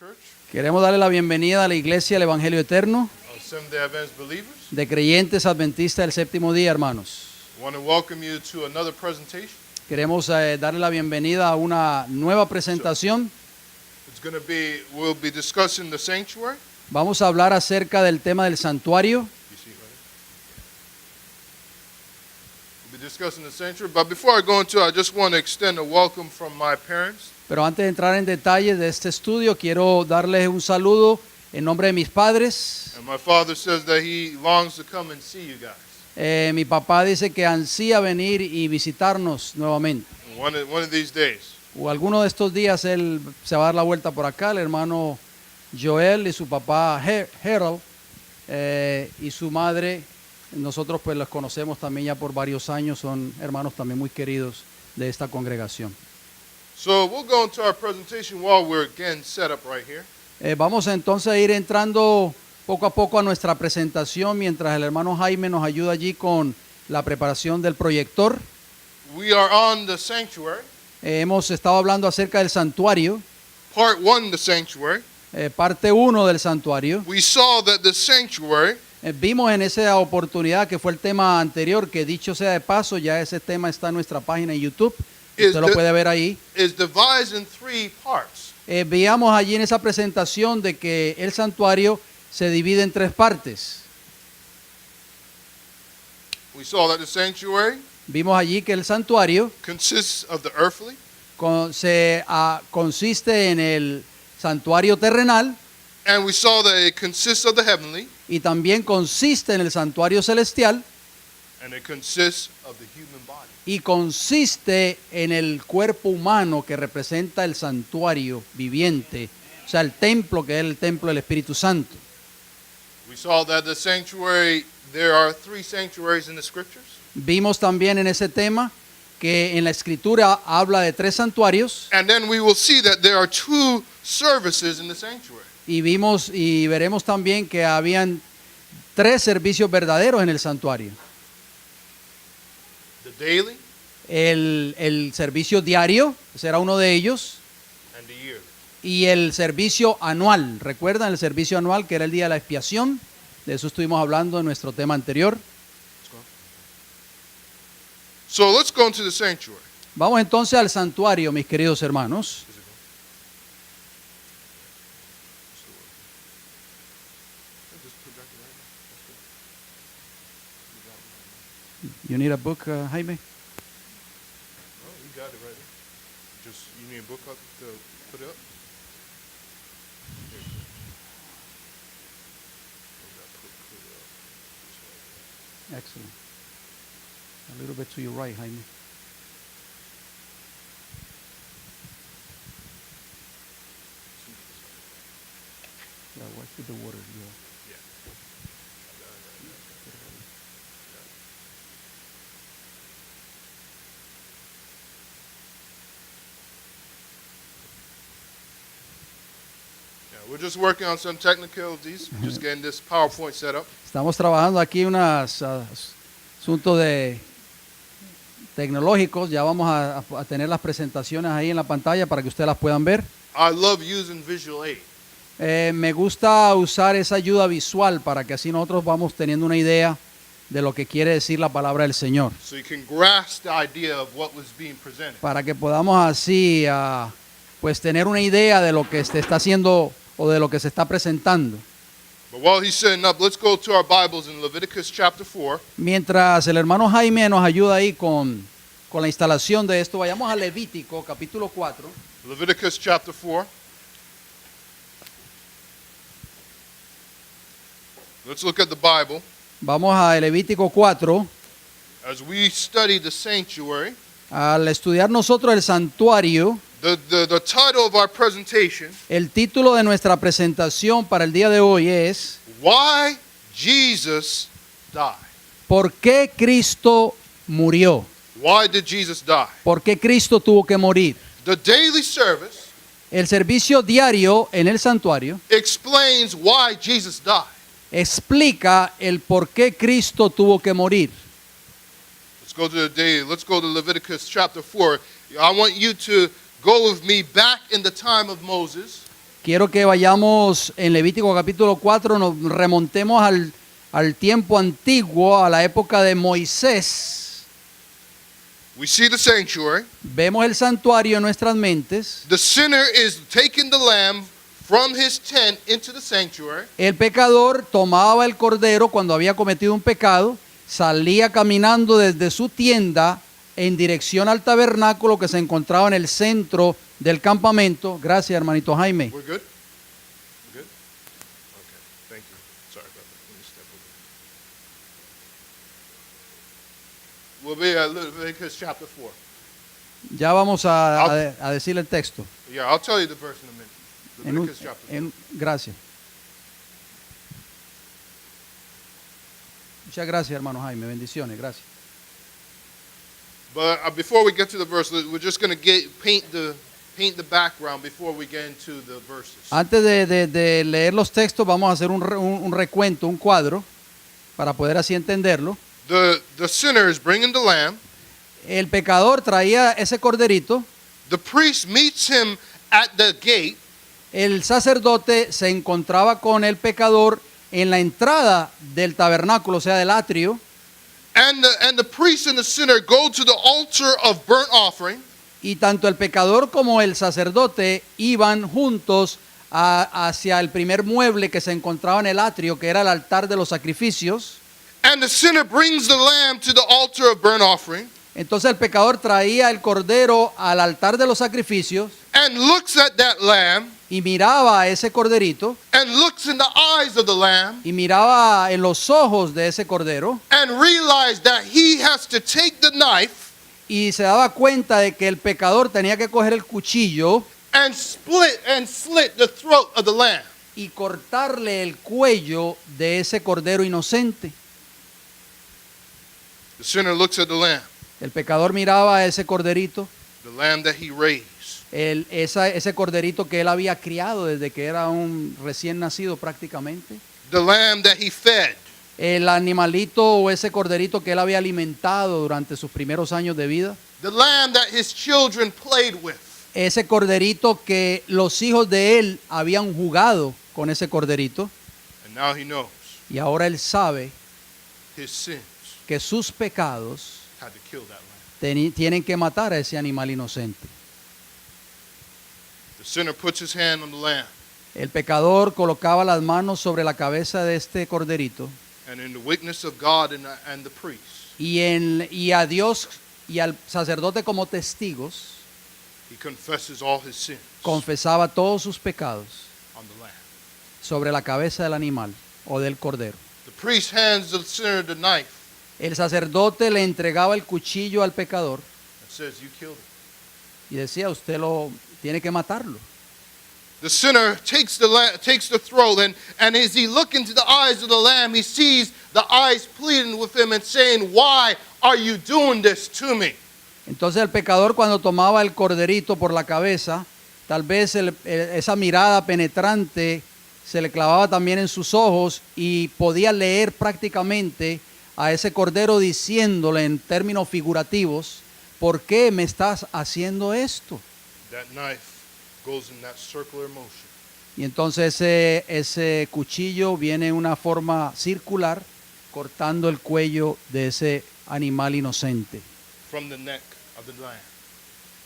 Church, Queremos darle la bienvenida a la Iglesia del Evangelio Eterno Seventh-day Adventist believers. de creyentes adventistas del séptimo día, hermanos. I want to welcome you to another presentation. Queremos darle la bienvenida a una nueva presentación. We'll be discussing the sanctuary. Vamos a hablar acerca del tema del santuario. You see, right? We'll be discussing the sanctuary. But before I go into it, I just want to extend a welcome from my parents. Pero antes de entrar en detalles de este estudio, quiero darles un saludo en nombre de mis padres. And my father says that he longs to come and see you guys. Mi papá dice que ansía venir y visitarnos nuevamente. One of these days. O alguno de estos días él se va a dar la vuelta por acá, el hermano Joel y su papá Harold y su madre. Nosotros pues los conocemos también ya por varios años, son hermanos también muy queridos de esta congregación. So we'll go into our presentation while we're again set up right here. Vamos entonces a ir entrando poco a poco a nuestra presentación mientras el hermano Jaime nos ayuda allí con la preparación del proyector. We are on the sanctuary, Hemos estado hablando acerca del santuario, part 1, the sanctuary. parte 1 del santuario. We saw that the sanctuary Vimos en esa oportunidad que fue el tema anterior, que dicho sea de paso, ya ese tema está en nuestra página en YouTube. Usted lo puede ver ahí. is divided in 3 parts. Veíamos allí en esa presentación de que el santuario se divide en 3 partes. We saw that the sanctuary Vimos allí que el santuario consists of the earthly, consiste en el santuario terrenal and we saw that it consists of the heavenly, y también consiste en el santuario celestial and it consists of the human body. y consiste en el cuerpo humano que representa el santuario viviente, o sea, el templo que es el templo del Espíritu Santo. We saw that the sanctuary, there are 3 sanctuaries in the scriptures. Vimos también en ese tema que en la Escritura habla de 3 santuarios And then we will see that there are 2 services in the sanctuary. y vimos y veremos también que habían 3 servicios verdaderos en el santuario. The daily El servicio diario, ese era uno de ellos, and the yearly. y el servicio anual. ¿Recuerdan el servicio anual que era el día de la expiación? De eso estuvimos hablando en nuestro tema anterior. So let's go into the sanctuary. Vamos entonces al santuario, mis queridos hermanos. You need a book, Jaime? Oh, you got it right there. Just you need a book up to put it up. Excellent. A little bit to your right, Jaime. Yeah, watch with the water. Yeah. Yeah, we're just working on some technicalities. We're just getting this PowerPoint set up. Estamos trabajando aquí unos asuntos de tecnológicos. Ya vamos a tener las presentaciones ahí en la pantalla para que ustedes las puedan ver. I love using visual aid. Me gusta usar esa ayuda visual para que así nosotros vamos teniendo una idea de lo que quiere decir la palabra del Señor. So you can grasp the idea of what was being presented. Para que podamos así pues tener una idea de lo que se está haciendo o de lo que se está presentando. But while he's setting up, let's go to our Bibles in Leviticus chapter 4. Mientras el hermano Jaime nos ayuda ahí con la instalación de esto, vayamos a Levítico capítulo 4. Leviticus chapter 4. Let's look at the Bible Vamos a Levítico 4. as we study the sanctuary. Al estudiar nosotros el santuario, The title of our presentation, el título de nuestra presentación para el día de hoy es Why Jesus Died. ¿Por qué Cristo murió? Why did Jesus die? ¿Por qué Cristo tuvo que morir? The daily service El servicio diario en el santuario explains why Jesus died. explica el por qué Cristo tuvo que morir. Let's go to the daily. Let's go to Leviticus chapter 4. I want you to go with me back in the time of Moses. quiero que vayamos en Levítico capítulo 4, nos remontemos al tiempo antiguo, a la época de Moisés. We see the sanctuary. Vemos el santuario en nuestras mentes. The sinner is taking the lamb from his tent into the sanctuary. El pecador tomaba el cordero cuando había cometido un pecado, salía caminando desde su tienda en dirección al tabernáculo que se encontraba en el centro del campamento. Gracias, hermanito Jaime. We're good? We're good? Okay, thank you. Sorry about that. Let me step over. We'll be at Leviticus chapter 4. Ya vamos a decir el texto. Yeah, I'll tell you the verse in a minute. En un- Leviticus chapter 4. gracias. Muchas gracias, hermano Jaime. Bendiciones, gracias. But before we get to the verse, we're just going to paint the background before we get into the verses. Antes de leer los textos, vamos a hacer un recuento, un cuadro, para poder así entenderlo. The sinner is bringing the lamb. El pecador traía ese corderito. The priest meets him at the gate. El sacerdote se encontraba con el pecador en la entrada del tabernáculo, o sea, del atrio. And the priest and the sinner go to the altar of burnt offering. Y tanto el pecador como el sacerdote iban juntos hacia el primer mueble que se encontraba en el atrio, que era el altar de los sacrificios. And the sinner brings the lamb to the altar of burnt offering Entonces el pecador traía el cordero al altar de los sacrificios and looks at that lamb y miraba a ese corderito and looks in the eyes of the lamb y miraba en los ojos de ese cordero and realized that he has to take the knife y se daba cuenta de que el pecador tenía que coger el cuchillo and slit the throat of the lamb. y cortarle el cuello de ese cordero inocente. The sinner looks at the lamb, El pecador miraba a ese corderito, the lamb that he raised. ese corderito que él había criado desde que era un recién nacido prácticamente. The lamb that he fed. El animalito o ese corderito que él había alimentado durante sus primeros años de vida. The lamb that his children played with. Ese corderito que los hijos de él habían jugado con ese corderito. And now he knows Y ahora él sabe his sins que sus pecados had to kill that lamb. tienen que matar a ese animal inocente. The sinner puts his hand on the lamb, El pecador colocaba las manos sobre la cabeza de este corderito and in the witness of God and the priest, y a Dios y al sacerdote como testigos he confesses all his sins confesaba todos sus pecados on the lamb. sobre la cabeza del animal o del cordero. The priest hands the sinner the knife El sacerdote le entregaba el cuchillo al pecador and says, "You killed him." y decía, usted lo tiene que matarlo. The sinner takes the throat, and as he looks into the eyes of the lamb, he sees the eyes pleading with him and saying, "Why are you doing this to me?" Entonces el pecador cuando tomaba el corderito por la cabeza, tal vez esa mirada penetrante se le clavaba también en sus ojos y podía leer prácticamente a ese cordero diciéndole en términos figurativos, ¿por qué me estás haciendo esto? That knife goes in that circular motion. Y entonces ese cuchillo viene en una forma circular cortando el cuello de ese animal inocente, From the neck of the lamb.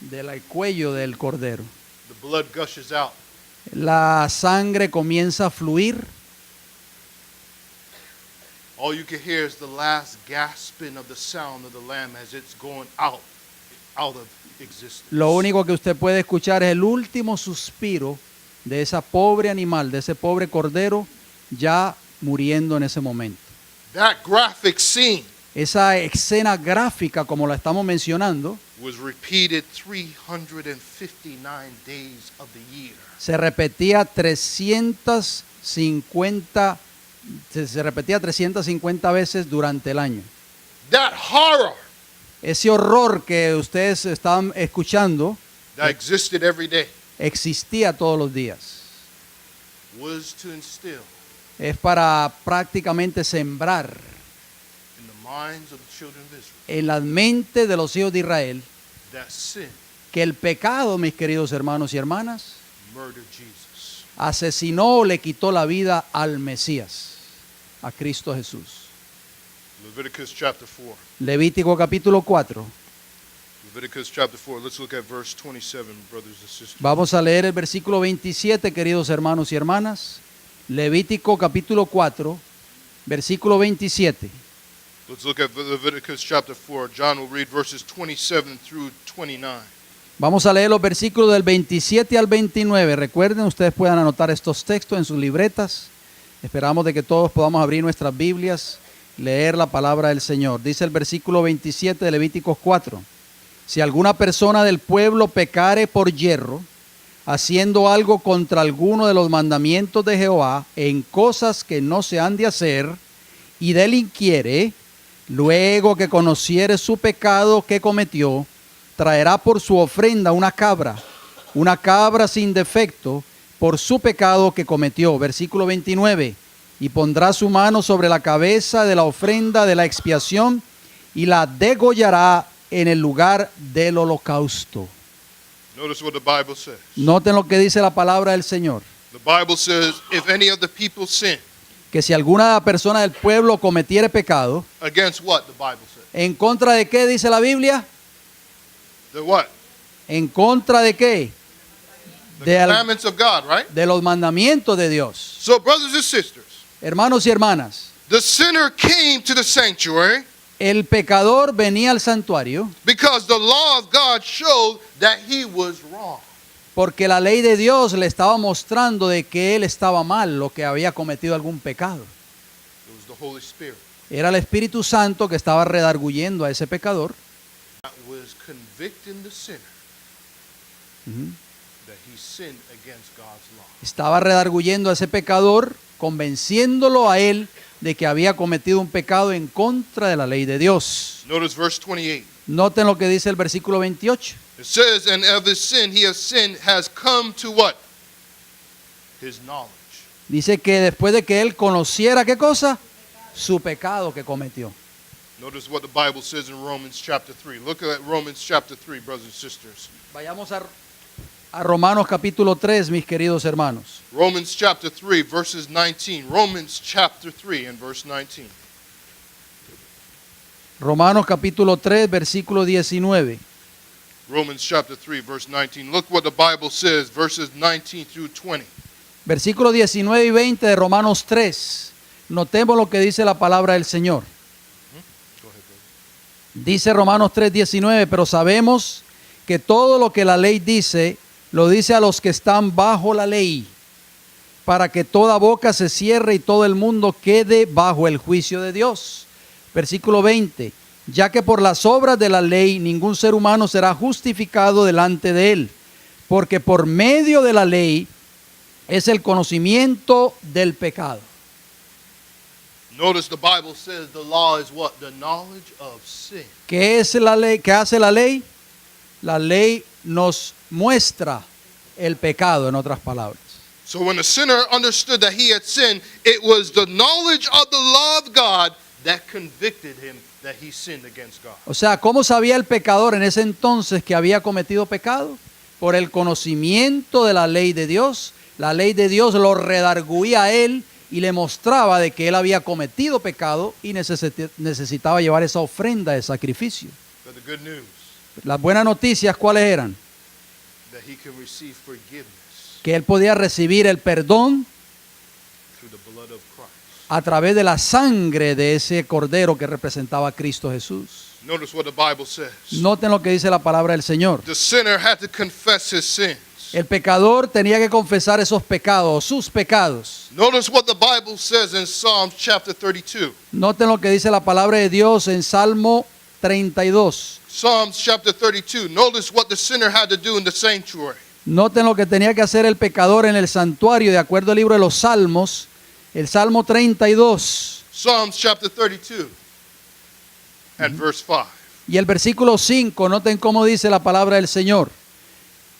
del cuello del cordero. The blood gushes out. La sangre comienza a fluir. All you can hear is the last gasping of the sound of the lamb as it's going out of existence. Lo único que usted puede escuchar es el último suspiro de ese pobre animal, de ese pobre cordero, ya muriendo en ese momento. That graphic scene Esa escena gráfica, como la estamos mencionando, was repeated 359 days of the year. se repetía 350 veces durante el año. That horror Ese horror que ustedes están escuchando that existed every day existía todos los días. was to instill Es para prácticamente sembrar in the minds of the children of Israel en las mentes de los hijos de Israel that sin que el pecado, mis queridos hermanos y hermanas, murdered Jesus. asesinó o le quitó la vida al Mesías, a Cristo Jesús. Leviticus chapter 4. Levítico capítulo 4. Leviticus chapter 4. Let's look at verse 27, brothers and sisters. Vamos a leer el versículo 27, queridos hermanos y hermanas. Levítico capítulo 4, versículo 27. Let's look at Leviticus chapter 4. John will read verses 27 through 29. Vamos a leer los versículos del 27 al 29. Recuerden, ustedes puedan anotar estos textos en sus libretas. Esperamos de que todos podamos abrir nuestras Biblias, leer la palabra del Señor. Dice el versículo 27 de Levíticos 4. Si alguna persona del pueblo pecare por yerro, haciendo algo contra alguno de los mandamientos de Jehová, en cosas que no se han de hacer, y delinquiere, luego que conociere su pecado que cometió, traerá por su ofrenda una cabra sin defecto, por su pecado que cometió. Versículo 29. Y pondrá su mano sobre la cabeza de la ofrenda de la expiación y la degollará en el lugar del holocausto. Notice what the Bible says. Noten lo que dice la palabra del Señor. The Bible says, if any of the people sin, Que si alguna persona del pueblo cometiere pecado, against what the Bible says? ¿en contra de qué dice la Biblia? The what? ¿En contra de qué? The commandments of God, right? De los mandamientos de Dios. So, brothers and sisters, Hermanos y hermanas, the sinner came to the sanctuary el pecador venía al santuario because the law of God showed that he was wrong. porque la ley de Dios le estaba mostrando de que él estaba mal, lo que había cometido algún pecado. It was the Holy Spirit Era el Espíritu Santo que estaba redarguyendo a ese pecador, that was convicting the sinner that he sinned against God's law. estaba redarguyendo a ese pecador, convenciéndolo a él de que había cometido un pecado en contra de la ley de Dios. Notice verse 28. Noten lo que dice el versículo 28. It says, and of his sin he has sinned has come to what? His knowledge. Dice que después de que él conociera, ¿qué cosa? Su pecado que cometió. Notice what the Bible says in Romans chapter 3. Look at Romans chapter 3, brothers and sisters. Vayamos a Romanos capítulo 3, mis queridos hermanos. Romans chapter 3, verses 19. Romans chapter 3 and verse 19. Romanos capítulo 3, versículo 19. Romans chapter 3, verse 19. Look what the Bible says, verses 19 through 20. Versículos 19 y 20 de Romanos 3. Notemos lo que dice la palabra del Señor. Go ahead, brother. Dice Romanos 3, 19, pero sabemos que todo lo que la ley dice, lo dice a los que están bajo la ley, para que toda boca se cierre y todo el mundo quede bajo el juicio de Dios. Versículo 20, ya que por las obras de la ley ningún ser humano será justificado delante de él, porque por medio de la ley es el conocimiento del pecado. Notice the Bible says the law is what? The knowledge of sin. ¿Qué es la ley? ¿Qué hace la ley? La ley nos muestra el pecado, en otras palabras. So when the sinner understood that he had sinned, it was the knowledge of the law of God that convicted him that he sinned against God. O sea, ¿cómo sabía el pecador en ese entonces que había cometido pecado? Por el conocimiento de la ley de Dios. La ley de Dios lo redarguía a él y le mostraba de que él había cometido pecado y necesitaba llevar esa ofrenda de sacrificio. But the good news, Las buenas noticias, ¿cuáles eran? that he can receive forgiveness Que él podía recibir el perdón through the blood of Christ. a través de la sangre de ese cordero que representaba a Cristo Jesús. Notice what the Bible says. Noten lo que dice la palabra del Señor. The sinner had to confess his sins. El pecador tenía que confesar esos pecados, sus pecados. Notice what the Bible says in Psalms chapter 32. Noten lo que dice la palabra de Dios en Salmo 32. Psalms chapter 32. Notice what the sinner had to do in the sanctuary. Noten lo que tenía que hacer el pecador en el santuario, de acuerdo al libro de los Salmos, el Salmo 32 Psalms chapter 32 and verse 5. y el versículo 5. Noten cómo dice la palabra del Señor.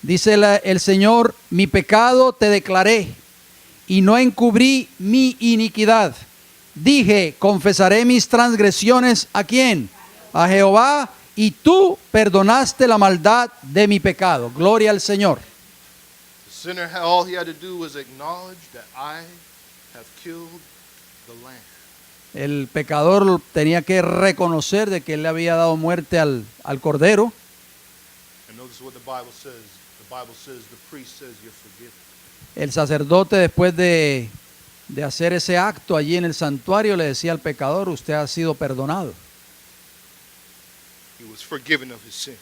Dice el Señor, mi pecado te declaré y no encubrí mi iniquidad. Dije, confesaré mis transgresiones ¿a quién? A Jehová, y tú perdonaste la maldad de mi pecado. Gloria al Señor. The sinner, all he had to do was acknowledge that I have killed the lamb. El pecador tenía que reconocer de que él le había dado muerte al cordero. And notice what the Bible says. The Bible says, the priest says, you're forgiven. El sacerdote, después de hacer ese acto allí en el santuario, le decía al pecador: usted ha sido perdonado. He was forgiven of his sins.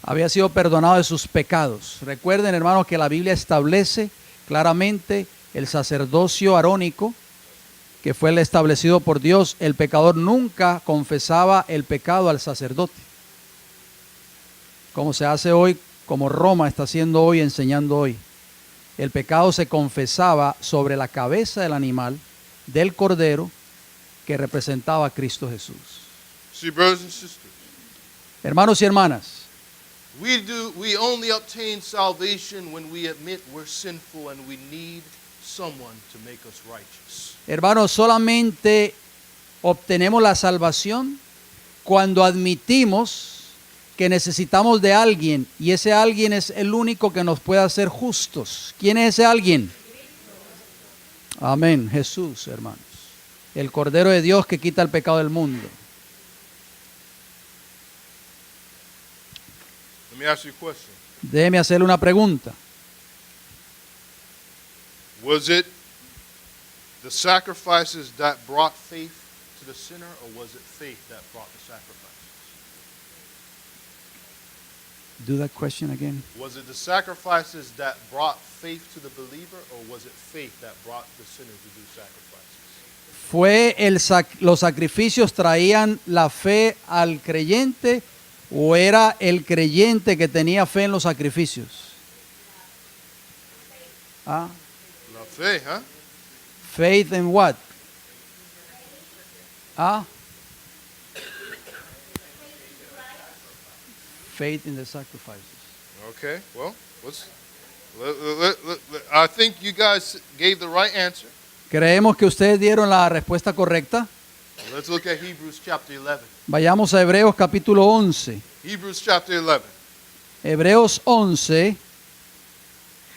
Había sido perdonado de sus pecados. Recuerden, hermanos, que la Biblia establece claramente el sacerdocio arónico, que fue el establecido por Dios. El pecador nunca confesaba el pecado al sacerdote, como se hace hoy, como Roma está haciendo hoy, enseñando hoy. El pecado se confesaba sobre la cabeza del animal, del cordero, que representaba a Cristo Jesús. See, brothers and sisters, Hermanos y hermanas, we only obtain salvation when we admit we're sinful and we need someone to make us righteous. hermanos, solamente obtenemos la salvación cuando admitimos que necesitamos de alguien, y ese alguien es el único que nos puede hacer justos. ¿Quién es ese alguien? Amén, Jesús, hermanos, el Cordero de Dios que quita el pecado del mundo. Let me ask you a question. Déjeme hacerle una pregunta. Was it the sacrifices that brought faith to the sinner, or was it faith that brought the sacrifices? Do that question again. Was it the sacrifices that brought faith to the believer, or was it faith that brought the sinner to do sacrifices? ¿Fue los sacrificios traían la fe al creyente, o era el creyente que tenía fe en los sacrificios? ¿Ah? La fe, huh? Faith in what? ¿Ah? Faith in the sacrifices. Okay, well, I think you guys gave the right answer. Creemos que ustedes dieron la respuesta correcta. Let's look at Hebrews chapter 11. Vayamos a Hebreos capítulo 11. Hebrews chapter 11. Hebreos 11,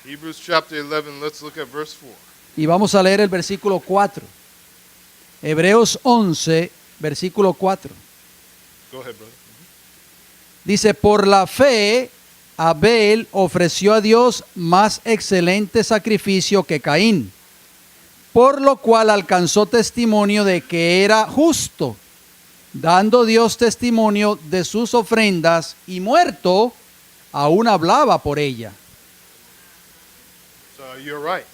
Hebrews chapter 11, let's look at verse 4. y vamos a leer el versículo 4. Hebreos 11, versículo 4. Go ahead, brother. Dice: por la fe, Abel ofreció a Dios más excelente sacrificio que Caín, por lo cual alcanzó testimonio de que era justo, dando Dios testimonio de sus ofrendas, y muerto, aún hablaba por ella. So you're right.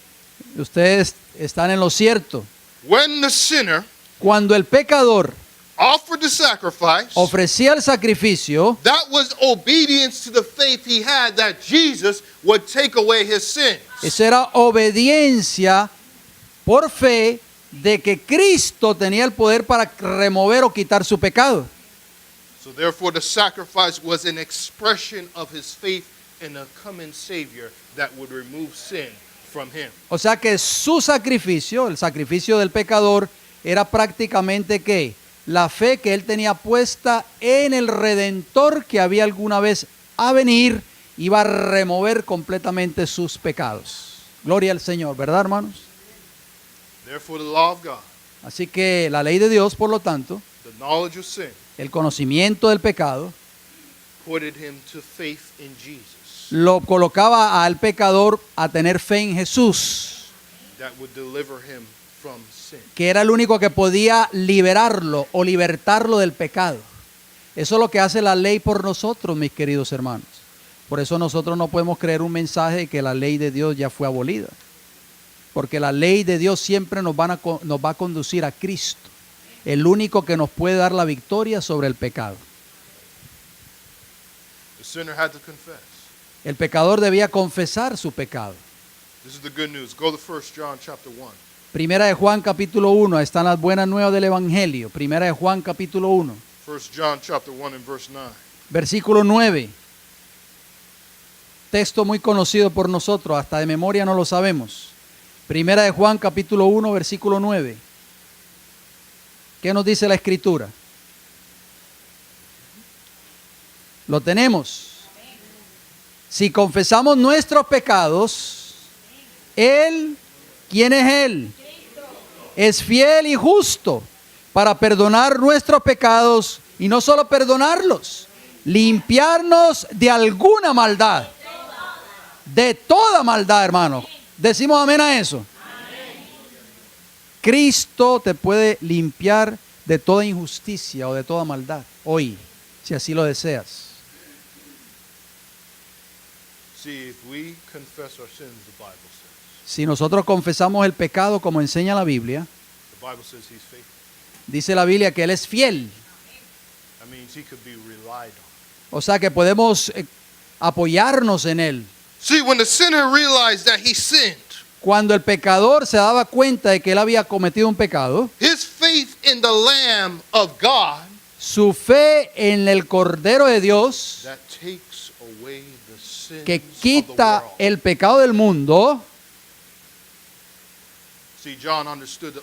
Ustedes están en lo cierto. When the sinner Cuando el pecador offered the sacrifice, ofrecía el sacrificio, that was obedience to the faith he had that Jesus would take away his sins. esa era obediencia por fe de que Cristo tenía el poder para remover o quitar su pecado. So therefore the sacrifice was an expression of his faith in a coming Savior that would remove sin from him. O sea que su sacrificio, el sacrificio del pecador, era prácticamente ¿qué? La fe que él tenía puesta en el Redentor que había alguna vez a venir, iba a remover completamente sus pecados. Gloria al Señor, ¿verdad, hermanos? Therefore the law of God, Así que la ley de Dios, por lo tanto, the knowledge of sin, el conocimiento del pecado, pointed him to faith in Jesus lo colocaba al pecador a tener fe en Jesús, that would deliver him from sin. que era el único que podía liberarlo o libertarlo del pecado. Eso es lo que hace la ley por nosotros, mis queridos hermanos. Por eso nosotros no podemos creer un mensaje de que la ley de Dios ya fue abolida. Porque la ley de Dios siempre nos va a conducir a Cristo, el único que nos puede dar la victoria sobre el pecado. The sinner had to confess. El pecador debía confesar su pecado. This is the good news. Go to 1 John chapter 1. Primera de Juan capítulo 1, ahí están las buenas nuevas del Evangelio. Primera de Juan capítulo 1, 1 John chapter 1 and verse 9. versículo 9. Texto muy conocido por nosotros, hasta de memoria no lo sabemos. Primera de Juan capítulo 1, versículo 9. ¿Qué nos dice la Escritura? Lo tenemos. Si confesamos nuestros pecados, Él, ¿quién es Él? Es fiel y justo para perdonar nuestros pecados y no solo perdonarlos, limpiarnos de alguna maldad. De toda maldad, hermano. Decimos amén a eso. Cristo te puede limpiar de toda injusticia o de toda maldad hoy, si así lo deseas. See, if we confess our sins, the Bible says. Si nosotros confesamos el pecado como enseña la Biblia, The Bible says he's faithful. dice la Biblia que Él es fiel. That means he could be relied on. O sea que podemos apoyarnos en Él. See, when the sinner realized that he sinned, Cuando el pecador se daba cuenta de que él había cometido un pecado, his faith in the Lamb of God su fe en el Cordero de Dios, that takes away the sins que of the quita world. el pecado del mundo. See, John understood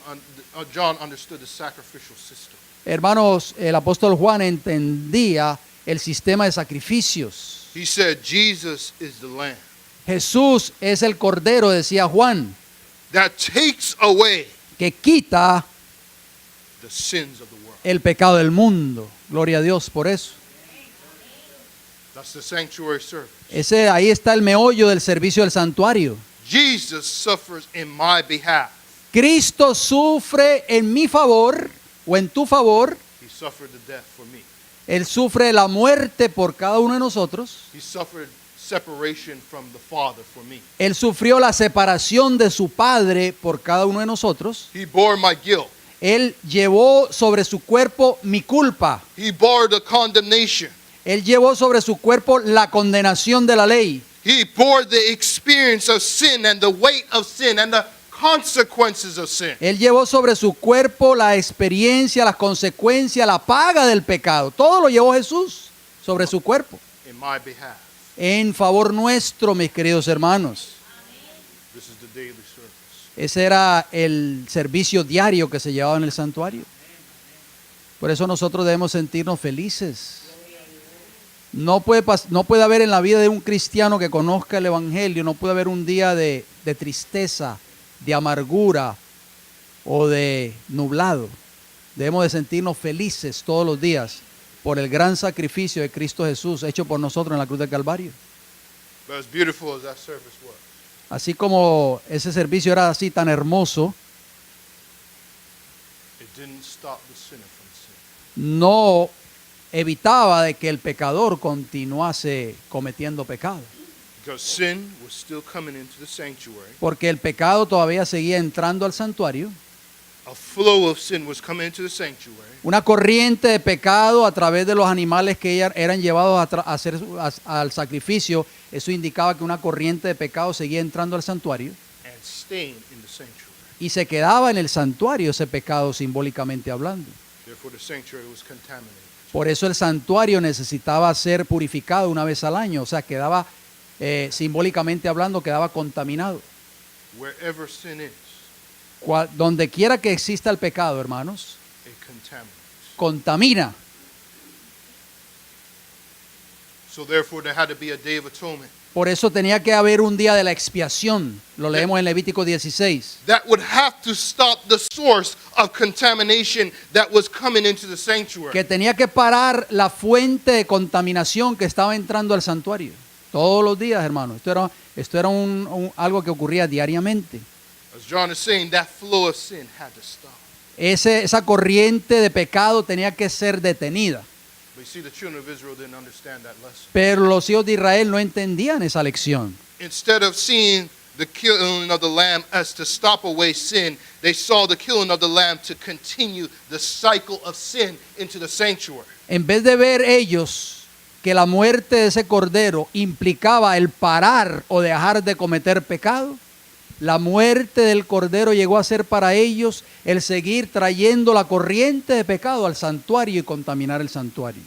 the sacrificial system. Hermanos, el apóstol Juan entendía el sistema de sacrificios. He said, Jesus is the Lamb Jesús es el Cordero, decía Juan, that takes away que quita the sins of the world. el pecado del mundo. Gloria a Dios por eso. That's the sanctuary service. Ahí está el meollo del servicio del santuario. Jesus suffers in my behalf. Cristo sufre en mi favor o en tu favor. He suffered the death for me. Él sufre la muerte por cada uno de nosotros. He suffered separation from the Father for me. Él sufrió la separación de su Padre por cada uno de nosotros. He bore my guilt. Él llevó sobre su cuerpo mi culpa. He bore the condemnation. Él llevó sobre su cuerpo la condenación de la ley. He bore the experience of sin and the weight of sin and the consequences of sin. Él llevó sobre su cuerpo la experiencia, las consecuencias, la paga del pecado. Todo lo llevó Jesús sobre su cuerpo. In my behalf. En favor nuestro, mis queridos hermanos. This is the daily service. Ese era el servicio diario que se llevaba en el santuario. Por eso nosotros debemos sentirnos felices. No puede haber en la vida de un cristiano que conozca el Evangelio, no puede haber un día de tristeza, de amargura o de nublado. Debemos de sentirnos felices todos los días por el gran sacrificio de Cristo Jesús hecho por nosotros en la cruz del Calvario. But as beautiful as that service was, Así como ese servicio era así tan hermoso, it didn't stop the sinner from sin. no evitaba de que el pecador continuase cometiendo pecado. Because sin was still coming into the sanctuary. Porque el pecado todavía seguía entrando al santuario. A flow of sin was coming into the sanctuary. Una corriente de pecado a través de los animales que eran llevados al sacrificio. Eso indicaba que una corriente de pecado seguía entrando al santuario. And staying in the sanctuary. Y se quedaba en el santuario ese pecado, simbólicamente hablando. Therefore, the sanctuary was contaminated. Por eso el santuario necesitaba ser purificado una vez al año. O sea, quedaba, simbólicamente hablando, quedaba contaminado. Wherever sin is, Donde quiera que exista el pecado, hermanos, it contaminates. contamina. So therefore, there had to be a day of atonement Por eso tenía que haber un día de la expiación. Lo leemos en Levítico 16. that would have to stop the source of contamination that was coming into the sanctuary. Que tenía que parar la fuente de contaminación que estaba entrando al santuario. Todos los días, hermanos. Esto era algo que ocurría diariamente. As John is saying, that flow of sin had to stop. Esa corriente de pecado tenía que ser detenida. But you see, the children of Israel didn't understand that lesson. Pero los hijos de Israel no entendían esa lección. Instead of seeing the killing of the lamb as to stop away sin, they saw the killing of the lamb to continue the cycle of sin into the sanctuary. En vez de ver ellos que la muerte de ese cordero implicaba el parar o dejar de cometer pecado, la muerte del cordero llegó a ser para ellos el seguir trayendo la corriente de pecado al santuario y contaminar el santuario.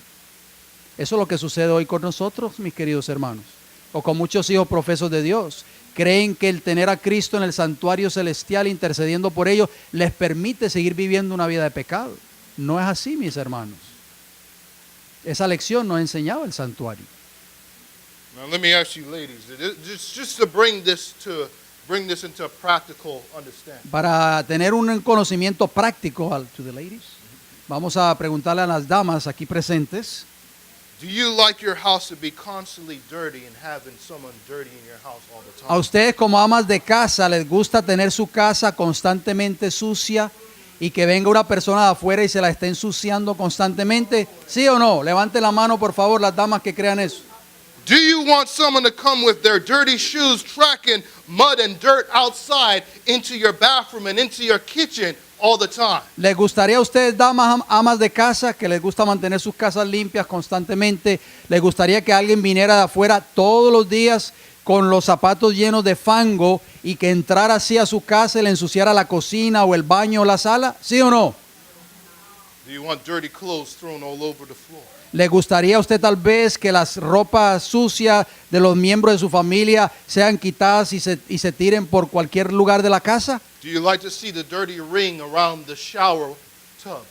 Eso es lo que sucede hoy con nosotros, mis queridos hermanos, o con muchos hijos profesos de Dios. Creen que el tener a Cristo en el santuario celestial intercediendo por ellos les permite seguir viviendo una vida de pecado. No es así, mis hermanos. Esa lección nos enseñaba el santuario. Now let me ask you ladies, just to bring this to bring this into a practical understanding. Para tener un conocimiento práctico to the ladies, vamos a preguntarle a las damas aquí presentes. Do you like your house to be constantly dirty and having someone dirty in your house all the ¿A time? ustedes como amas de casa les gusta tener su casa constantemente sucia y que venga una persona de afuera y se la esté ensuciando constantemente? ¿Sí o no? Levanten la mano, por favor, las damas que crean eso. Do you want someone to come with their dirty shoes tracking mud and dirt outside into your bathroom and into your kitchen all the time? ¿Les gustaría a ustedes, damas amas de casa, que les gusta mantener sus casas limpias constantemente? ¿Les gustaría que alguien viniera de afuera todos los días con los zapatos llenos de fango y que entrara así a su casa y le ensuciara la cocina o el baño o la sala? ¿Sí o no? Do you want dirty clothes thrown all over the floor? ¿Le gustaría a usted tal vez que las ropas sucias de los miembros de su familia sean quitadas y se tiren por cualquier lugar de la casa? Do you like to see the dirty ring around the shower tub?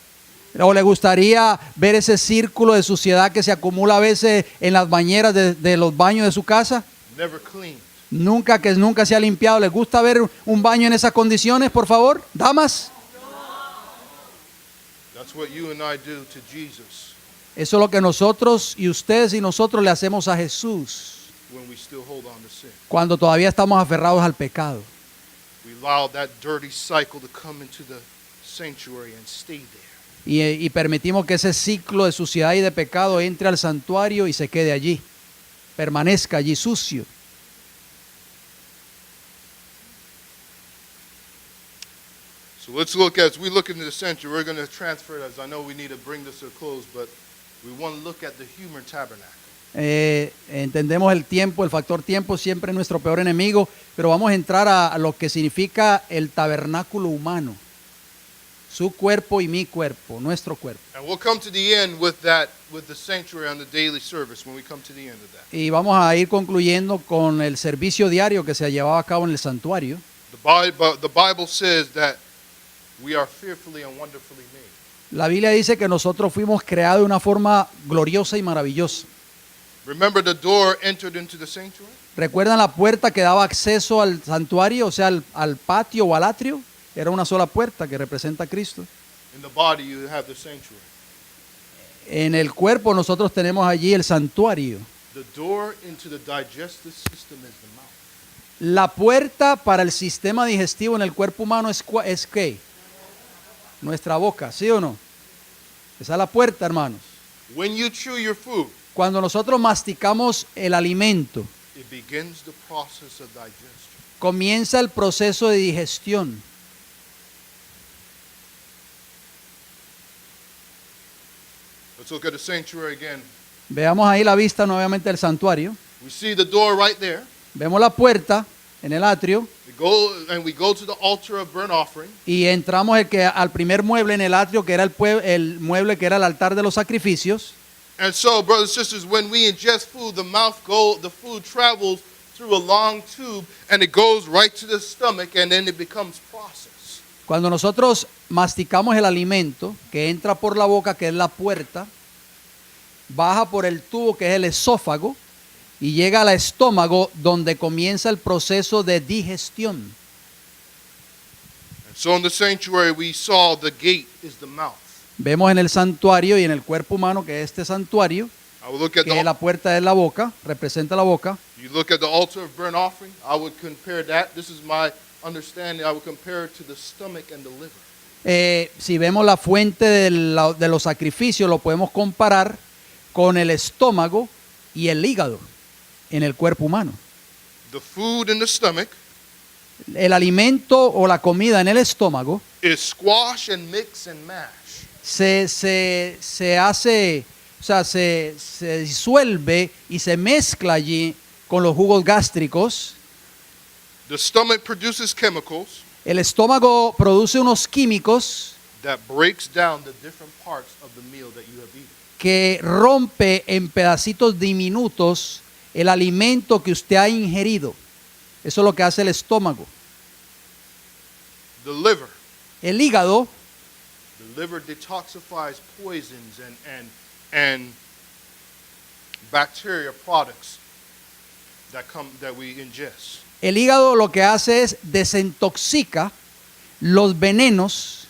¿O le gustaría ver ese círculo de suciedad que se acumula a veces en las bañeras de los baños de su casa? Never cleaned. Nunca se ha limpiado. ¿Les gusta ver un baño en esas condiciones, por favor? Damas, That's what you and I do to Jesus eso es lo que nosotros y ustedes y nosotros le hacemos a Jesús when we still hold on to sin. cuando todavía estamos aferrados al pecado. We allow that dirty cycle to come into the sanctuary and stay there. Y permitimos que ese ciclo de suciedad y de pecado entre al santuario y se quede allí, permanezca allí sucio. So let's look, as we look into the sanctuary, we're going to transfer it, as I know we need to bring this to a close, but we want to look at the human tabernacle. Entendemos el tiempo, el factor tiempo siempre es nuestro peor enemigo, pero vamos a entrar a lo que significa el tabernáculo humano, su cuerpo y mi cuerpo, nuestro cuerpo. And we'll come to the end with that, with the sanctuary on the daily service, when we come to the end of that. Y vamos a ir concluyendo con el servicio diario que se llevaba a cabo en el santuario. The Bible says that we are fearfully and wonderfully made. La Biblia dice que nosotros fuimos creados de una forma gloriosa y maravillosa. Remember the door entered into the sanctuary? ¿Recuerdan la puerta que daba acceso al santuario, o sea, al patio o al atrio? Era una sola puerta que representa a Cristo. In the body you have the sanctuary. En el cuerpo nosotros tenemos allí el santuario. The door into the digestive system is the mouth. La puerta para el sistema digestivo en el cuerpo humano es ¿qué? Nuestra boca, ¿sí o no? Esa es la puerta, hermanos. When you chew your food, Cuando nosotros masticamos el alimento, it begins the process of digestion. comienza el proceso de digestión. Let's look at the sanctuary again. Veamos ahí la vista nuevamente del santuario. We see the door right there. Vemos la puerta en el atrio We go to the altar of burnt offering. y entramos al primer mueble en el atrio, que era el mueble que era el altar de los sacrificios. And so, brothers and sisters, when we ingest food, the food travels through a long tube and it goes right to the stomach and then it becomes processed. Cuando nosotros masticamos el alimento que entra por la boca, que es la puerta, baja por el tubo, que es el esófago, y llega al estómago, donde comienza el proceso de digestión. And so in the sanctuary we saw the gate is the mouth. Vemos en el santuario y en el cuerpo humano que este santuario, I would look at que la puerta es la boca, representa la boca. you look at the altar of burnt offering, I would compare that. This is my understanding. I would compare it to the stomach and the liver. Si vemos la fuente de los sacrificios, lo podemos comparar con el estómago y el hígado en el cuerpo humano. The food in the stomach El alimento o la comida en el estómago is squash and mix and mash. se hace, o sea, se disuelve y se mezcla allí con los jugos gástricos. The stomach produces chemicals El estómago produce unos químicos that breaks down the different parts of the meal that you have eaten. que rompe en pedacitos diminutos el alimento que usted ha ingerido. Eso es lo que hace el estómago. The liver. El hígado, The liver detoxifies poisons and bacteria products that we ingest. El hígado lo que hace es desintoxica los venenos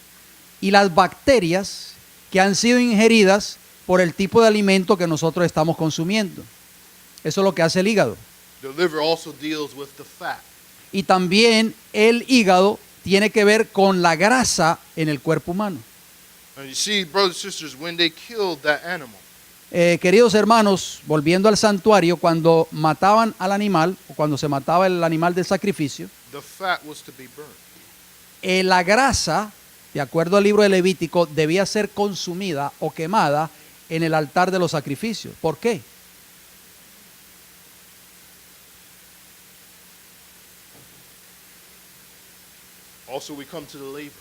y las bacterias que han sido ingeridas por el tipo de alimento que nosotros estamos consumiendo. Eso es lo que hace el hígado. The liver also deals with the fat. Y también el hígado tiene que ver con la grasa en el cuerpo humano. And you see, brothers and sisters, when they killed that animal, Queridos hermanos, volviendo al santuario, cuando mataban al animal, o cuando se mataba el animal del sacrificio, the fat was to be burned. la grasa, de acuerdo al libro de Levítico, debía ser consumida o quemada en el altar de los sacrificios. ¿Por qué? Also, we come to the laver.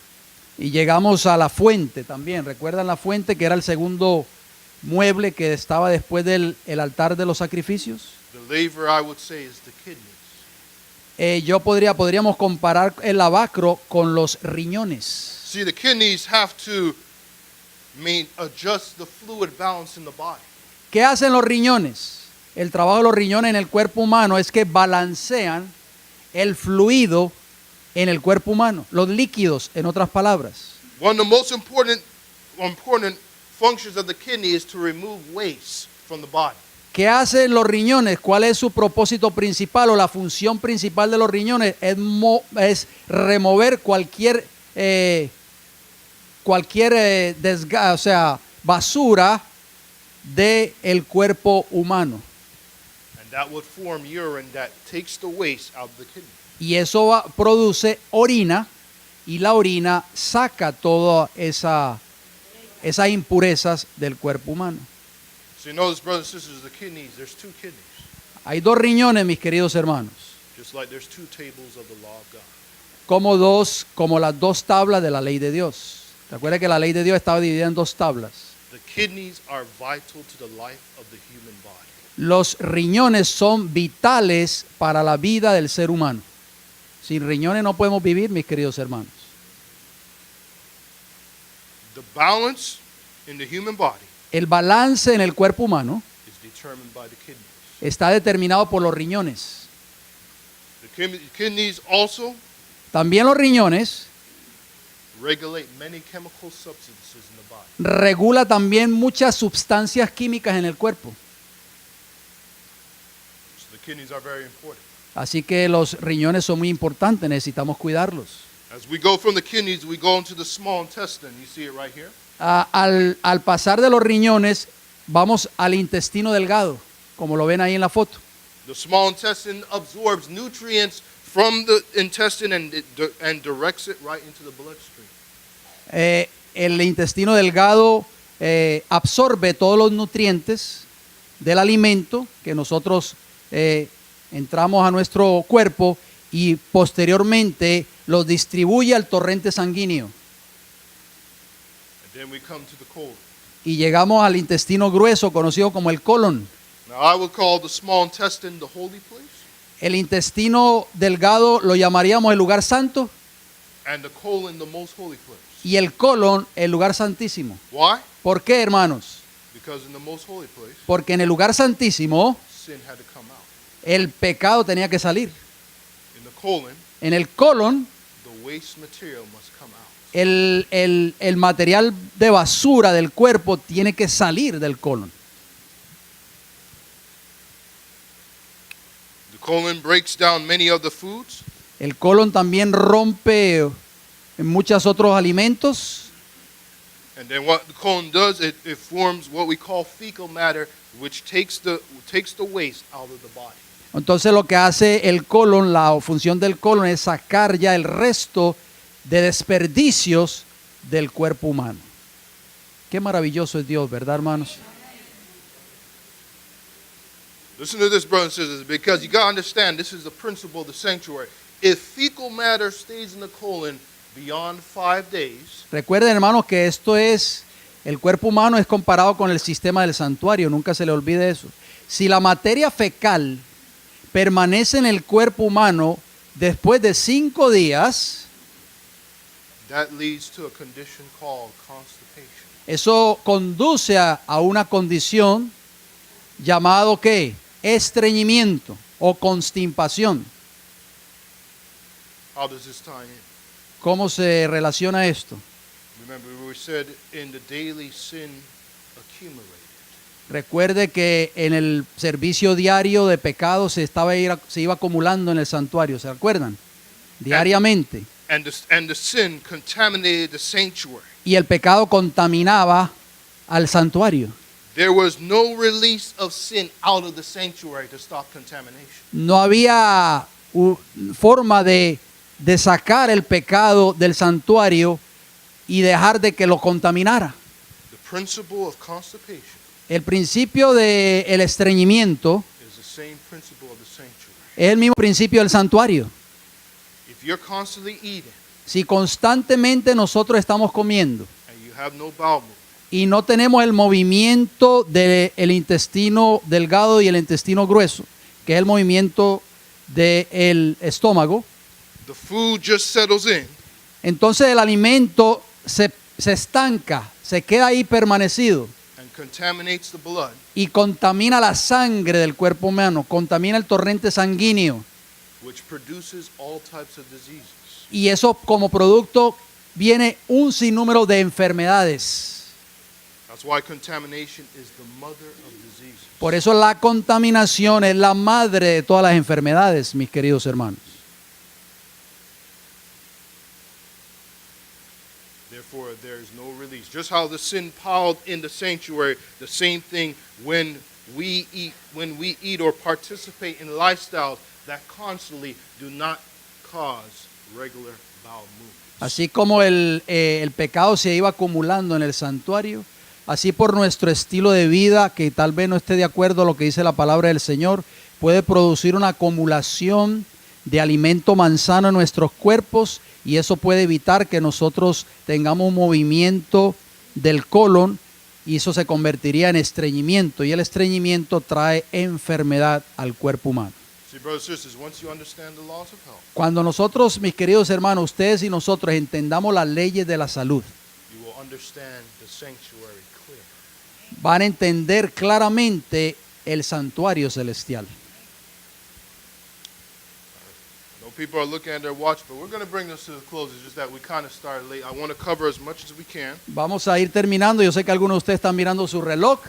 Y llegamos a la fuente también. ¿Recuerdan la fuente que era el segundo mueble que estaba después del el altar de los sacrificios? The laver, I would say, is the kidneys. Podríamos comparar el lavacro con los riñones. See, the kidneys have to adjust the fluid balance in the body. ¿Qué hacen los riñones? El trabajo de los riñones en el cuerpo humano es que balancean el fluido en el cuerpo humano, los líquidos, en otras palabras. One of the most important functions of the kidney is to remove waste from the body. ¿Qué hacen los riñones? ¿Cuál es su propósito principal o la función principal de los riñones? Es remover cualquier basura del cuerpo humano. And that would form urine that takes the waste out of the kidney. Y eso produce orina, y la orina saca todas esas impurezas del cuerpo humano. So you notice, brothers and sisters, the kidneys, there's two kidneys. Hay dos riñones, mis queridos hermanos, Just like there's two tables of the law of God. como las dos tablas de la ley de Dios. ¿Te acuerdas que la ley de Dios estaba dividida en dos tablas? The kidneys are vital to the life of the human body. Los riñones son vitales para la vida del ser humano. Sin riñones no podemos vivir, mis queridos hermanos. The balance in the human body El balance en el cuerpo humano is determined by the kidneys. está determinado por los riñones. The kidneys also También los riñones regulate many chemical substances in the body. regula también muchas sustancias químicas en el cuerpo. So the kidneys are very important. Así que los riñones son muy importantes, necesitamos cuidarlos. As we go from the kidneys, we go into the small intestine. You see it right here? Al pasar de los riñones, vamos al intestino delgado, como lo ven ahí en la foto. The small intestine absorbs nutrients from the intestine and directs it right into the bloodstream. El intestino delgado absorbe todos los nutrientes del alimento que nosotros entramos a nuestro cuerpo y posteriormente los distribuye al torrente sanguíneo. And then we come to the colon. Y llegamos al intestino grueso, conocido como el colon. Now, I would call the small intestine the holy place, El intestino delgado lo llamaríamos el lugar santo and the colon the most holy place. y el colon el lugar santísimo. Why? ¿Por qué, hermanos? Because in the most holy place, Porque en el lugar santísimo sin had to come out. el pecado tenía que salir. In the colon, En el colon the waste material must come out. el material de basura del cuerpo tiene que salir del colon. The colon breaks down many of the foods, El colon también rompe en muchos otros alimentos. and then what the colon does, it forms what we call fecal matter, which takes the waste out of the body. Entonces lo que hace el colon, la función del colon es sacar ya el resto de desperdicios del cuerpo humano. Qué maravilloso es Dios, ¿verdad, hermanos? Listen to this, brothers and sisters, because you got to understand, this is the principle of the sanctuary. If fecal matter stays in the colon beyond 5 days, Recuerden, hermanos, que el cuerpo humano es comparado con el sistema del santuario, nunca se le olvide eso. Si la materia fecal permanece en el cuerpo humano después de 5 días, that leads to a condition called constipation. eso conduce a una condición llamado ¿qué? Estreñimiento o constipación. How does this tie in? ¿Cómo se relaciona esto? Remember, we said in the daily sin accumulated. Recuerde que en el servicio diario de pecado se iba acumulando en el santuario, ¿se acuerdan? Diariamente. And the sin contaminated the sanctuary. Y el pecado contaminaba al santuario. There was no release of sin out of the sanctuary to stop contamination. No había forma de sacar el pecado del santuario y dejar de que lo contaminara. The principle of constipation El principio del estreñimiento is the same principle of the sanctuary. es el mismo principio del santuario. If you're constantly eating Si constantemente nosotros estamos comiendo and you have no bowel movement, y no tenemos el movimiento del intestino delgado y el intestino grueso, que es el movimiento del estómago, the food just settles in entonces el alimento se estanca, se queda ahí permanecido and contaminates the blood. y contamina la sangre del cuerpo humano, contamina el torrente sanguíneo. Which produces all types of diseases. Y eso como producto viene un sinnúmero de enfermedades. That's why contamination is the mother of diseases. Por eso la contaminación es la madre de todas las enfermedades, mis queridos hermanos. Therefore, there is no release. Just how the sin piled in the sanctuary, the same thing when we eat or participate in lifestyles that constantly do not cause regular bowel movements. Así como el pecado se iba acumulando en el santuario, así por nuestro estilo de vida, que tal vez no esté de acuerdo a lo que dice la palabra del Señor, puede producir una acumulación de alimento malsano en nuestros cuerpos y eso puede evitar que nosotros tengamos un movimiento del colon y eso se convertiría en estreñimiento y el estreñimiento trae enfermedad al cuerpo humano. See, brothers and sisters, once you understand the laws of health, Cuando nosotros, mis queridos hermanos, ustedes y nosotros entendamos las leyes de la salud, you will understand the sanctuary clearly. van a entender claramente el santuario celestial. I know people are looking at their watch, but we're going to bring this to the close. It's just that we kind of started late. I want to cover as much as we can. Vamos a ir terminando. Yo sé que algunos de ustedes están mirando su reloj,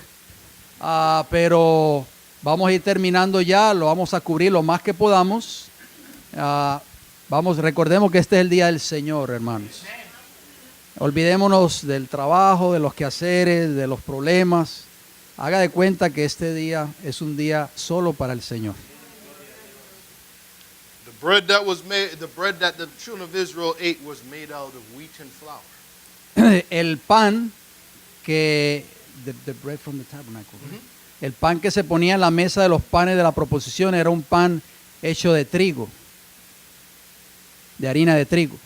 pero vamos a ir terminando ya. Lo vamos a cubrir lo más que podamos. Recordemos que este es el día del Señor, hermanos. Olvidémonos del trabajo, de los quehaceres, de los problemas. Haga de cuenta que este día es un día solo para el Señor. The bread that was made, the bread that the children of Israel ate was made out of wheat and flour. El pan que the bread from the tabernacle, right? El pan que se ponía en la mesa de los panes de la proposición era un pan hecho de trigo, de harina de trigo.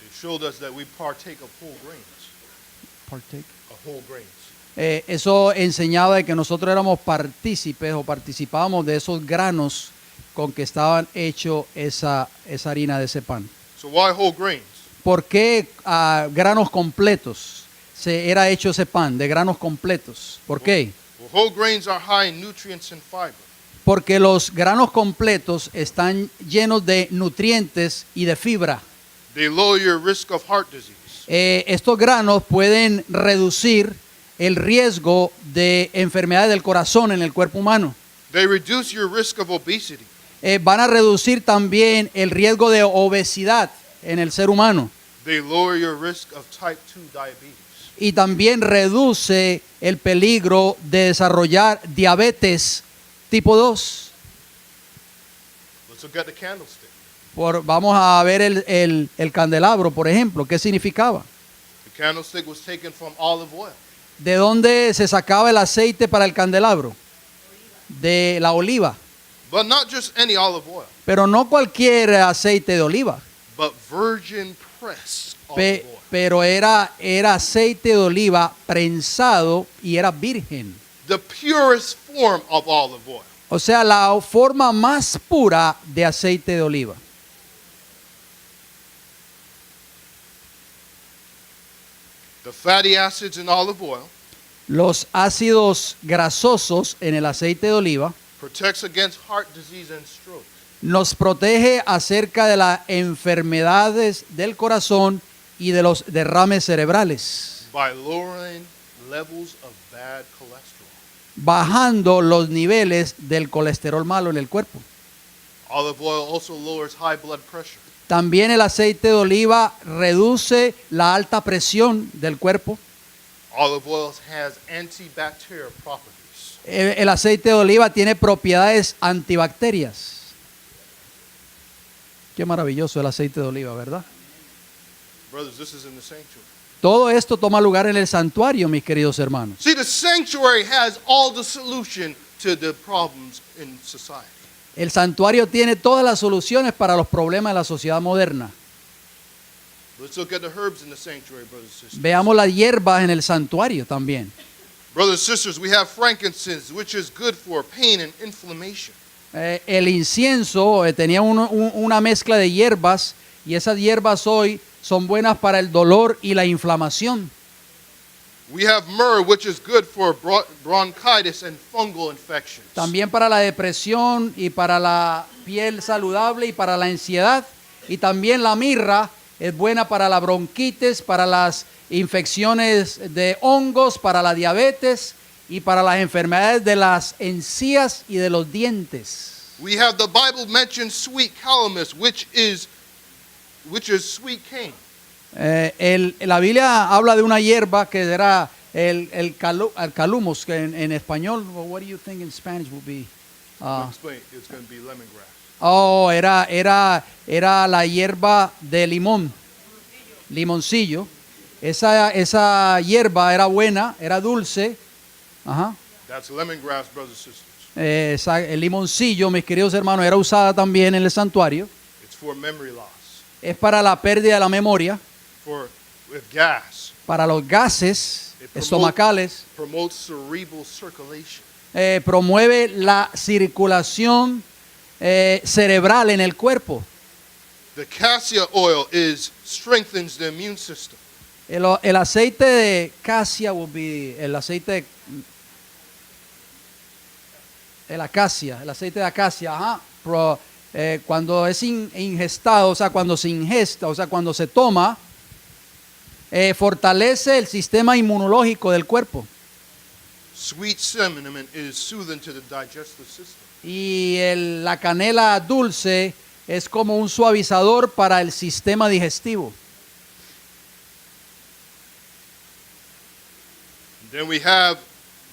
It showed us that we partake of whole grains, of whole grains. Eso enseñaba de que nosotros éramos partícipes o participábamos de esos granos con que estaban hechos esa harina de ese pan. So why whole grains? ¿Por qué granos completos se era hecho ese pan de granos completos? ¿Por qué? Well, whole grains are high in nutrients and fiber. Porque los granos completos están llenos de nutrientes y de fibra. They lower your risk of heart disease. Estos granos pueden reducir el riesgo de enfermedades del corazón en el cuerpo humano. They reduce your risk of obesity. Van a reducir también el riesgo de obesidad en el ser humano. They lower your risk of type 2 diabetes. Y también reduce el peligro de desarrollar diabetes tipo 2. Let's look at the candlestick. Vamos a ver el candelabro, por ejemplo. ¿Qué significaba? The candlestick was taken from olive oil. ¿De dónde se sacaba el aceite para el candelabro? De la oliva. But not just any olive oil, Pero no cualquier aceite de oliva. but virgin pressed olive oil. Pero era aceite de oliva prensado y era virgen. The purest form of olive oil. O sea, la forma más pura de aceite de oliva. The fatty acids in olive oil Los ácidos grasosos en el aceite de oliva protects against heart disease and stroke, nos protege acerca de las enfermedades del corazón y de los derrames cerebrales, by lowering levels of bad cholesterol. bajando los niveles del colesterol malo en el cuerpo. Olive oil also lowers high blood pressure. También el aceite de oliva reduce la alta presión del cuerpo. Olive oil has antibacterial properties. El aceite de oliva tiene propiedades antibacterias. Qué maravilloso el aceite de oliva, ¿verdad? Brothers, this is in the sanctuary. Todo esto toma lugar en el santuario, mis queridos hermanos. See, the sanctuary has all the solution to the problems in society. El santuario tiene todas las soluciones para los problemas de la sociedad moderna. Let's look at the herbs in the sanctuary, brothers and sisters. Veamos las hierbas en el santuario también. Brothers and sisters, we have frankincense, which is good for pain and inflammation. El incienso tenía una mezcla de hierbas y esas hierbas hoy son buenas para el dolor y la inflamación. We have myrrh, which is good for bronchitis and fungal infections. También para la depresión y para la piel saludable y para la ansiedad. Y también la mirra es buena para la bronquitis, para las infecciones de hongos, para la diabetes y para las enfermedades de las encías y de los dientes. We have the Bible mentions sweet calamus, which is sweet cane. La Biblia habla de una hierba que era el calumos, que en español, what do you think in Spanish would be? I'll explain. It's going to be lemongrass. Era la hierba de limón, limoncillo. Esa hierba era buena, era dulce. Ajá. That's lemongrass, brothers and sisters. El limoncillo, mis queridos hermanos, era usada también en el santuario. It's for memory loss, Es para la pérdida de la memoria, with gas, para los gases estomacales. promotes cerebral circulation. Promueve la circulación cerebral en el cuerpo. The cassia oil strengthens the immune system. El aceite de casia will be el aceite el aceite de acacia, ajá, cuando es ingestado, o sea, cuando se ingesta, o sea, cuando se toma, fortalece el sistema inmunológico del cuerpo. Sweet cinnamon is soothing to the digestive system. Y la canela dulce es como un suavizador para el sistema digestivo. Then we have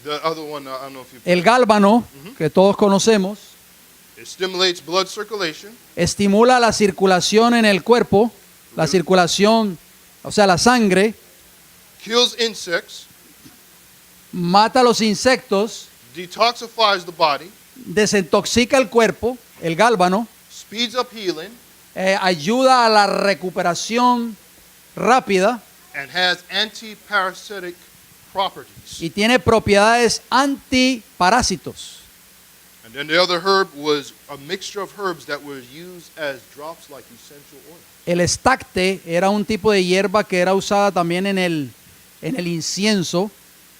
the other one. I don't know if you. El gálbano, que todos conocemos, It stimulates blood circulation, estimula la circulación en el cuerpo, la circulación, o sea, la sangre, kills insects, mata los insectos, detoxifies the body, desintoxica el cuerpo, el gálbano, speeds up healing, ayuda a la recuperación rápida and has anti-parasitic properties. y tiene propiedades antiparásitos. And then the other herb was a mixture of herbs that were used as drops like essential oil. El estacte era un tipo de hierba que era usada también en el incienso,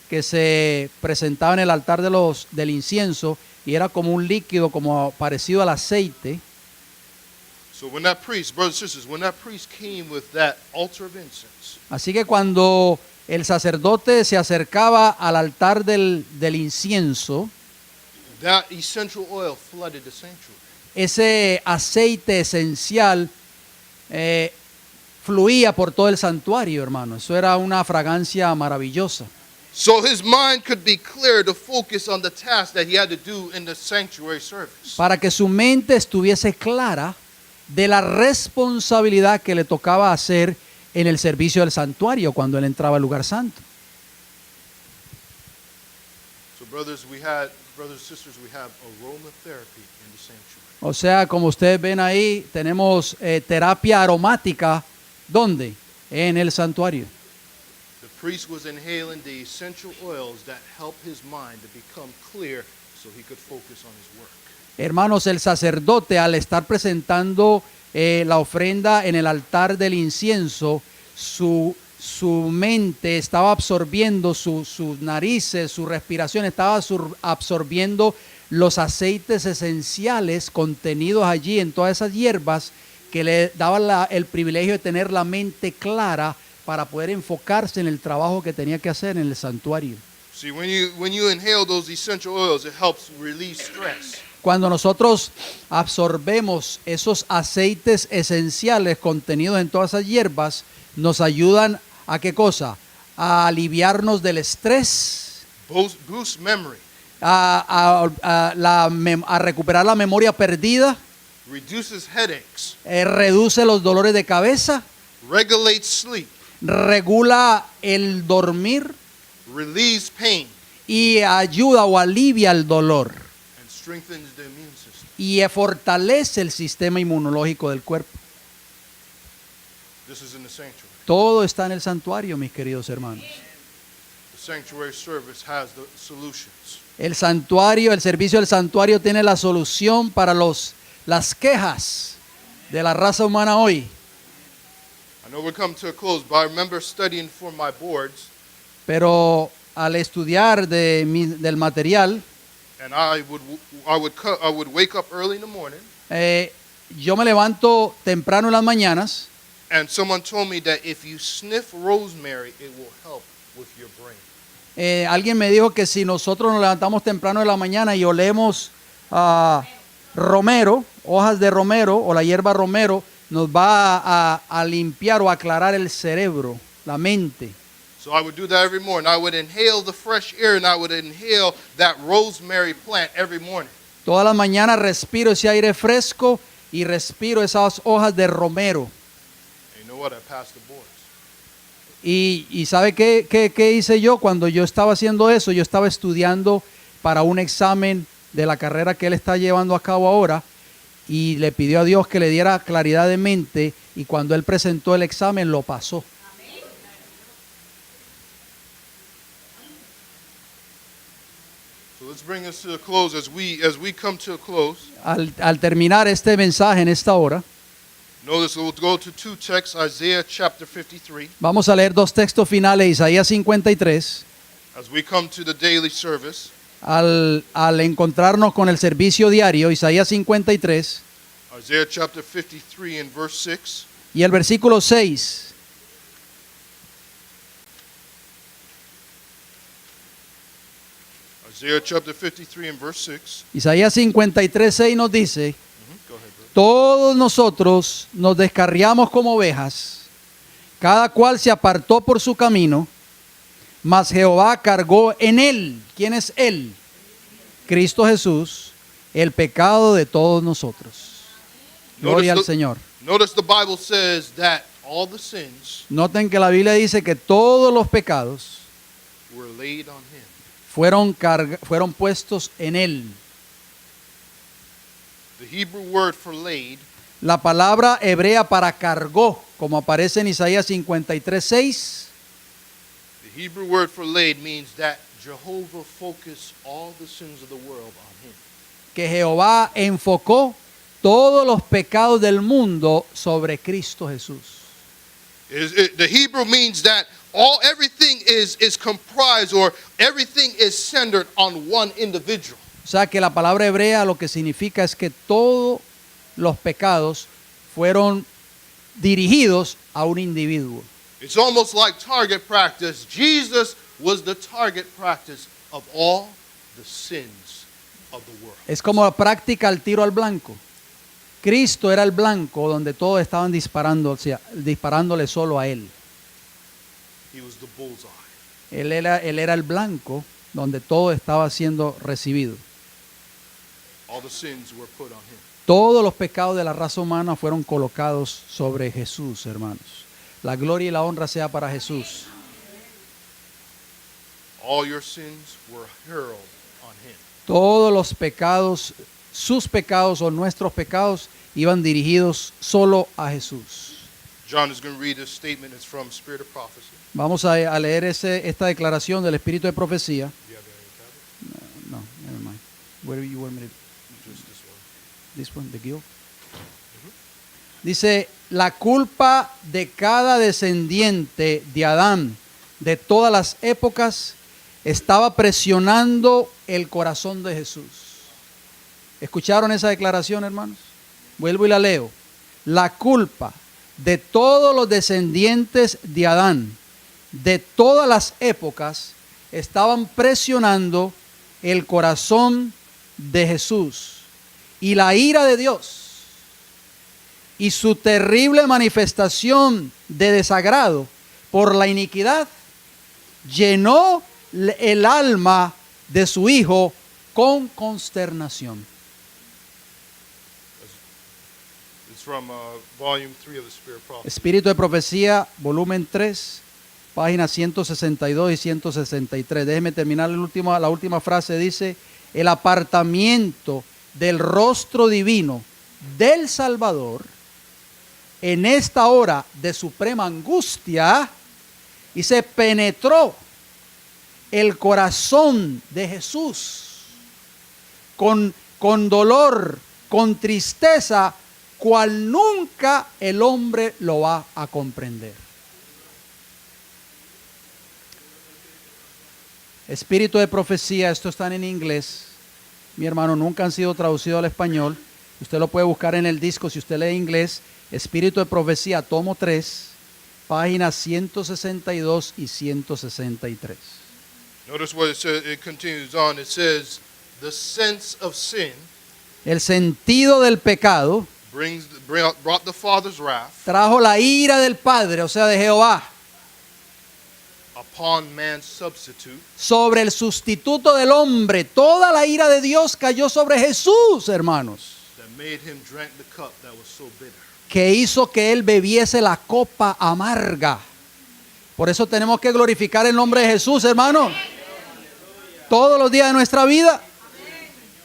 que se presentaba en el altar del incienso, y era como un líquido, como parecido al aceite. So when that priest, brothers and sisters, when that priest came with that altar of incense, Así que cuando el sacerdote se acercaba al altar del incienso, that essential oil flooded the sanctuary. ese aceite esencial fluía por todo el santuario, hermano. Eso era una fragancia maravillosa. So his mind could be clear to focus on the task that he had to do in the sanctuary service. Para que su mente estuviese clara de la responsabilidad que le tocaba hacer en el servicio del santuario cuando él entraba al lugar santo. So brothers and sisters, we have aromatherapy in the sanctuary. O sea, como ustedes ven ahí, tenemos terapia aromática. ¿Dónde? En el santuario. The priest was inhaling the essential oils that help his mind to become clear so he could focus on his work. Hermanos, el sacerdote, al estar presentando la ofrenda en el altar del incienso, su mente estaba absorbiendo, sus narices, su respiración estaba absorbiendo los aceites esenciales contenidos allí en todas esas hierbas que le daban el privilegio de tener la mente clara para poder enfocarse en el trabajo que tenía que hacer en el santuario. See, when you inhale those essential oils, it helps release stress. Cuando nosotros absorbemos esos aceites esenciales contenidos en todas esas hierbas, nos ayudan a ¿qué cosa? A aliviarnos del estrés, Boost memory, a recuperar la memoria perdida, reduces headaches, reduce los dolores de cabeza, regulates sleep, regula el dormir relieves pain, y ayuda o alivia el dolor and strengthens the immune system. y fortalece el sistema inmunológico del cuerpo. This is in the sanctuary. Todo está en el santuario, mis queridos hermanos. The sanctuary service has the solutions. El santuario, el servicio del santuario tiene la solución para las quejas de la raza humana hoy. I know we're coming to a close, but I remember studying for my boards, Pero al estudiar del material, and I would wake up early in the morning, yo me levanto temprano en las mañanas and someone told me that if you sniff rosemary, it will help with your brain. Alguien me dijo que si nosotros nos levantamos temprano en la mañana y olemos romero, hojas de romero o la hierba romero, nos va a limpiar o aclarar el cerebro, la mente. So I would do that every morning. I would inhale the fresh air and I would inhale that rosemary plant every morning. Todas las mañanas respiro ese aire fresco y respiro esas hojas de romero. And you know what? I passed the boards. Y ¿sabe qué hice yo cuando yo estaba haciendo eso? Yo estaba estudiando para un examen de la carrera que él está llevando a cabo ahora y le pidió a Dios que le diera claridad de mente y cuando él presentó el examen lo pasó. So let's bring us to a close as we come to a close. Al terminar este mensaje en esta hora, Notice we'll go to two texts, Isaiah chapter 53. vamos a leer dos textos finales, Isaías 53. As we come to the daily service, Al encontrarnos con el servicio diario, Isaías 53 Isaiah chapter 53 and verse 6. y el versículo 6. Isaiah chapter 53 and verse 6. Isaías 53, 6 nos dice: Go ahead, brother. todos nosotros nos descarriamos como ovejas, cada cual se apartó por su camino, mas Jehová cargó en él. ¿Quién es él? Cristo Jesús, el pecado de todos nosotros. Gloria al Señor. Notice the Bible says that all the sins Noten que la Biblia dice que todos los pecados were laid on him. fueron puestos en él. The Hebrew word for laid La palabra hebrea para cargó, como aparece en Isaías 53, 6, the Hebrew word for laid means that Jehovah focused all the sins of the world on him. que Jehová enfocó todos los pecados del mundo sobre Cristo Jesús. The Hebrew means that everything is comprised or everything is centered on one individual. O sea que la palabra hebrea lo que significa es que todos los pecados fueron dirigidos a un individuo. It's almost like target practice. Jesus was the target practice of all the sins of the world. Es como la práctica al tiro al blanco. Cristo era el blanco donde todos estaban disparándole solo a él. He was the bullseye. Él era el blanco donde todo estaba siendo recibido. All the sins were put on him. Todos los pecados de la raza humana fueron colocados sobre Jesús, hermanos. La gloria y la honra sea para Jesús. All your sins were hurled on him. Todos los pecados, sus pecados o nuestros pecados iban dirigidos solo a Jesús. John is going to read this statement. It's from Spirit of Prophecy. Vamos a leer esta declaración del Espíritu de Profecía. Do you have that in your tablet? No, never mind. Where do you want me to? Just this one. This one, the guild. Dice, la culpa de cada descendiente de Adán de todas las épocas estaba presionando el corazón de Jesús. ¿Escucharon esa declaración, hermanos? Vuelvo y la leo. La culpa de todos los descendientes de Adán, de todas las épocas, estaban presionando el corazón de Jesús. Y la ira de Dios y su terrible manifestación de desagrado por la iniquidad llenó el alma de su hijo con consternación. It's from volume 3 of the Spirit of Prophecy. Espíritu de Profecía, volumen 3, páginas 162 y 163. Déjeme terminar la última frase. Dice, el apartamiento del rostro divino del Salvador en esta hora de suprema angustia, y se penetró el corazón de Jesús con dolor, con tristeza, cual nunca el hombre lo va a comprender. Espíritu de Profecía, esto está en inglés, mi hermano, nunca han sido traducidos al español. Usted lo puede buscar en el disco si usted lee inglés. Espíritu de Profecía, tomo 3, páginas 162 y 163. Notice what it says. It continues on. It says, the sense of sin El sentido del pecado brought the Father's wrath trajo la ira del Padre, o sea, de Jehová, upon man's substitute, sobre el sustituto del hombre. Toda la ira de Dios cayó sobre Jesús, hermanos, that made him drink the cup that was so bitter. que hizo que él bebiese la copa amarga. Por eso tenemos que glorificar el nombre de Jesús, hermano, todos los días de nuestra vida.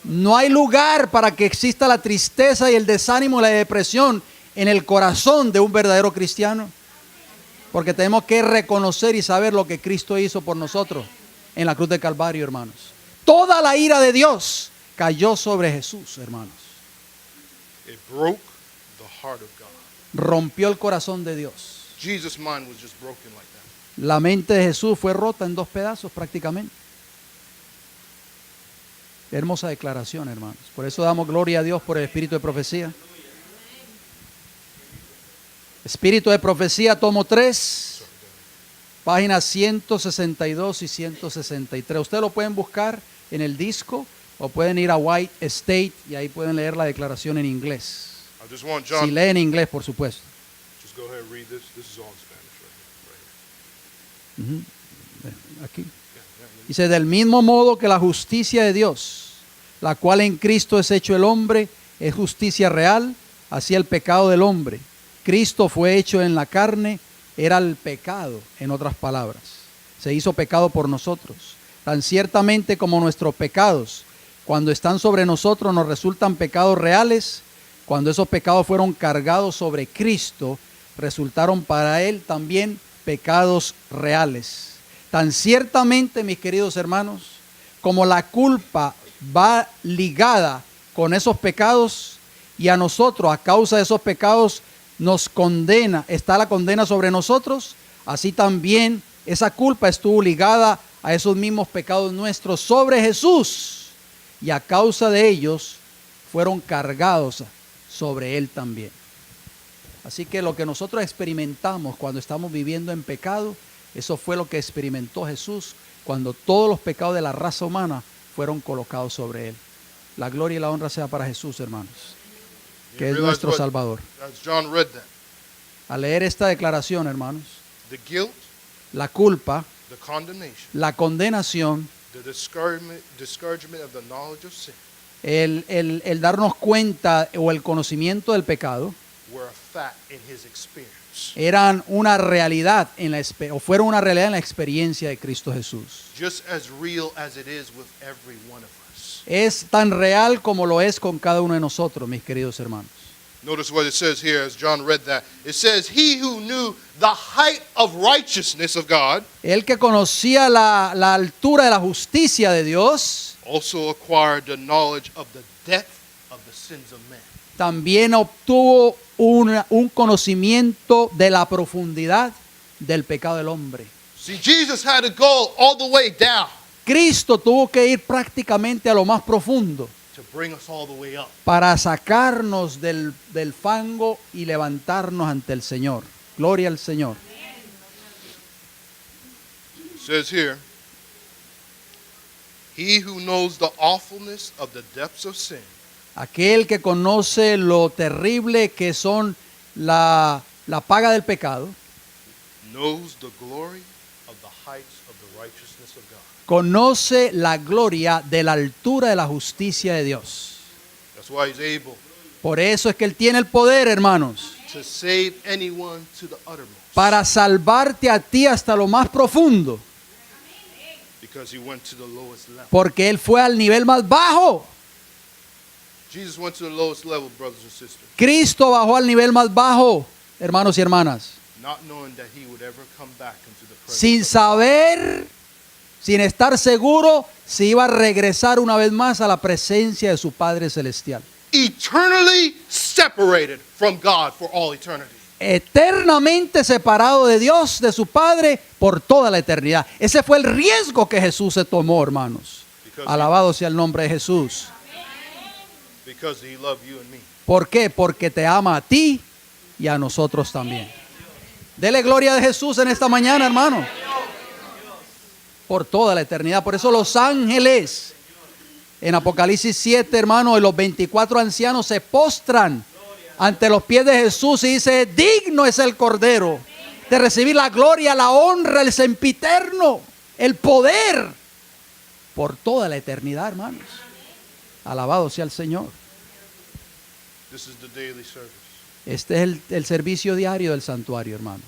No hay lugar para que exista la tristeza y el desánimo y la depresión en el corazón de un verdadero cristiano, porque tenemos que reconocer y saber lo que Cristo hizo por nosotros en la cruz del Calvario, hermanos. Toda la ira de Dios cayó sobre Jesús, hermanos. It broke the heart of God. Rompió el corazón de Dios. Jesus' mind was just broken like that. La mente de Jesús fue rota en 2 pedazos prácticamente. Hermosa declaración, hermanos. Por eso damos gloria a Dios por el Espíritu de Profecía. Espíritu de Profecía, tomo 3, páginas 162 y 163. Ustedes lo pueden buscar en el disco o pueden ir a White State y ahí pueden leer la declaración en inglés. I just want Si John. leen inglés, por supuesto. Just go ahead and read this. This is all in Spanish right here. Aquí. Dice, del mismo modo que la justicia de Dios, la cual en Cristo es hecho el hombre, es justicia real, así el pecado del hombre. Cristo fue hecho en la carne, era el pecado, en otras palabras. Se hizo pecado por nosotros. Tan ciertamente como nuestros pecados, cuando están sobre nosotros, nos resultan pecados reales, cuando esos pecados fueron cargados sobre Cristo, resultaron para Él también pecados reales. Tan ciertamente, mis queridos hermanos, como la culpa va ligada con esos pecados y a nosotros, a causa de esos pecados, nos condena, está la condena sobre nosotros, así también esa culpa estuvo ligada a esos mismos pecados nuestros sobre Jesús y a causa de ellos fueron cargados sobre Él también. Así que lo que nosotros experimentamos cuando estamos viviendo en pecado, eso fue lo que experimentó Jesús cuando todos los pecados de la raza humana fueron colocados sobre Él. La gloria y la honra sea para Jesús, hermanos, que es realize nuestro what- Salvador. As John read that, Al leer esta declaración, hermanos, the guilt, la culpa, the condemnation, la condenación, the discouragement of the knowledge of sin el darnos cuenta o el conocimiento del pecado, were a fact in his experience. eran una realidad o fueron una realidad en la experiencia de Cristo Jesús. Just as real as it is with every one of us. Es tan real como lo es con cada uno de nosotros, mis queridos hermanos. Notice what it says here as John read that. It says, he who knew the height of righteousness of God El que conocía la altura de la justicia de Dios, also acquired the knowledge of the depth of the sins of men. también obtuvo un conocimiento de la profundidad del pecado del hombre. See, Jesus had to go all the way down Cristo tuvo que ir prácticamente a lo más profundo to to bring us all the way up. para sacarnos del fango y levantarnos ante el Señor. Gloria al Señor. It says here, he who knows the awfulness of the depths of sin Aquel que conoce lo terrible que son la paga del pecado, knows the glory of the heights of the righteousness of God. conoce la gloria de la altura de la justicia de Dios. That's why he's able Por eso es que Él tiene el poder, hermanos, to save anyone to the uttermost. para salvarte a ti hasta lo más profundo, Because he went to the lowest level. porque Él fue al nivel más bajo. Jesus went to the lowest level, brothers and sisters, Cristo bajó al nivel más bajo, hermanos y hermanas, not knowing that he would ever come back into the presence sin of saber, sin estar seguro si iba a regresar una vez más a la presencia de su Padre Celestial. eternally separated from God for all eternity. Eternamente separado de Dios, de su Padre, por toda la eternidad. Ese fue el riesgo que Jesús se tomó, hermanos. Alabado sea el nombre de Jesús. Because he loved you and me. ¿Por qué? Porque te ama a ti y a nosotros también. Dele gloria a Jesús en esta mañana, hermano. Por toda la eternidad. Por eso los ángeles, en Apocalipsis 7, hermano, y los 24 ancianos se postran ante los pies de Jesús y dice: digno es el Cordero de recibir la gloria, la honra, el sempiterno, el poder por toda la eternidad, hermanos. Alabado sea el Señor. This is the daily service. Este es el servicio diario del santuario, hermanos.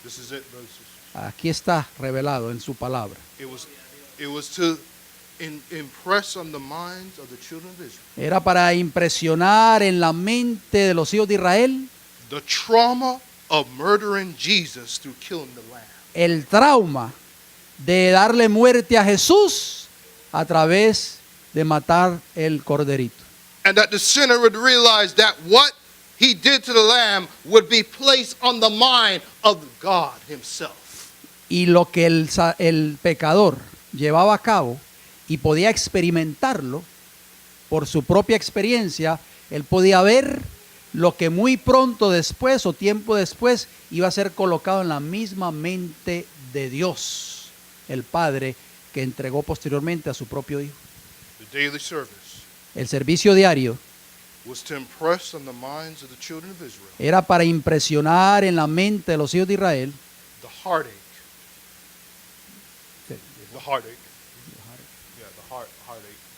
This is it, brothers and sisters. Aquí está revelado en su palabra. It was to impress on the minds of the children of Israel Era para impresionar en la mente de los hijos de Israel the trauma of murdering Jesus through killing the lamb. el trauma de darle muerte a Jesús a través de matar el corderito. And that the sinner would realize that what he did to the lamb would be placed on the mind of God himself. Y lo que el pecador llevaba a cabo y podía experimentarlo por su propia experiencia, él podía ver lo que muy pronto después o tiempo después iba a ser colocado en la misma mente de Dios, el Padre, que entregó posteriormente a su propio Hijo. The daily service El servicio diario was to impress on the minds of the children of Israel era para impresionar en la mente de los hijos de Israel the heartache. The heartache. Yeah, heartache.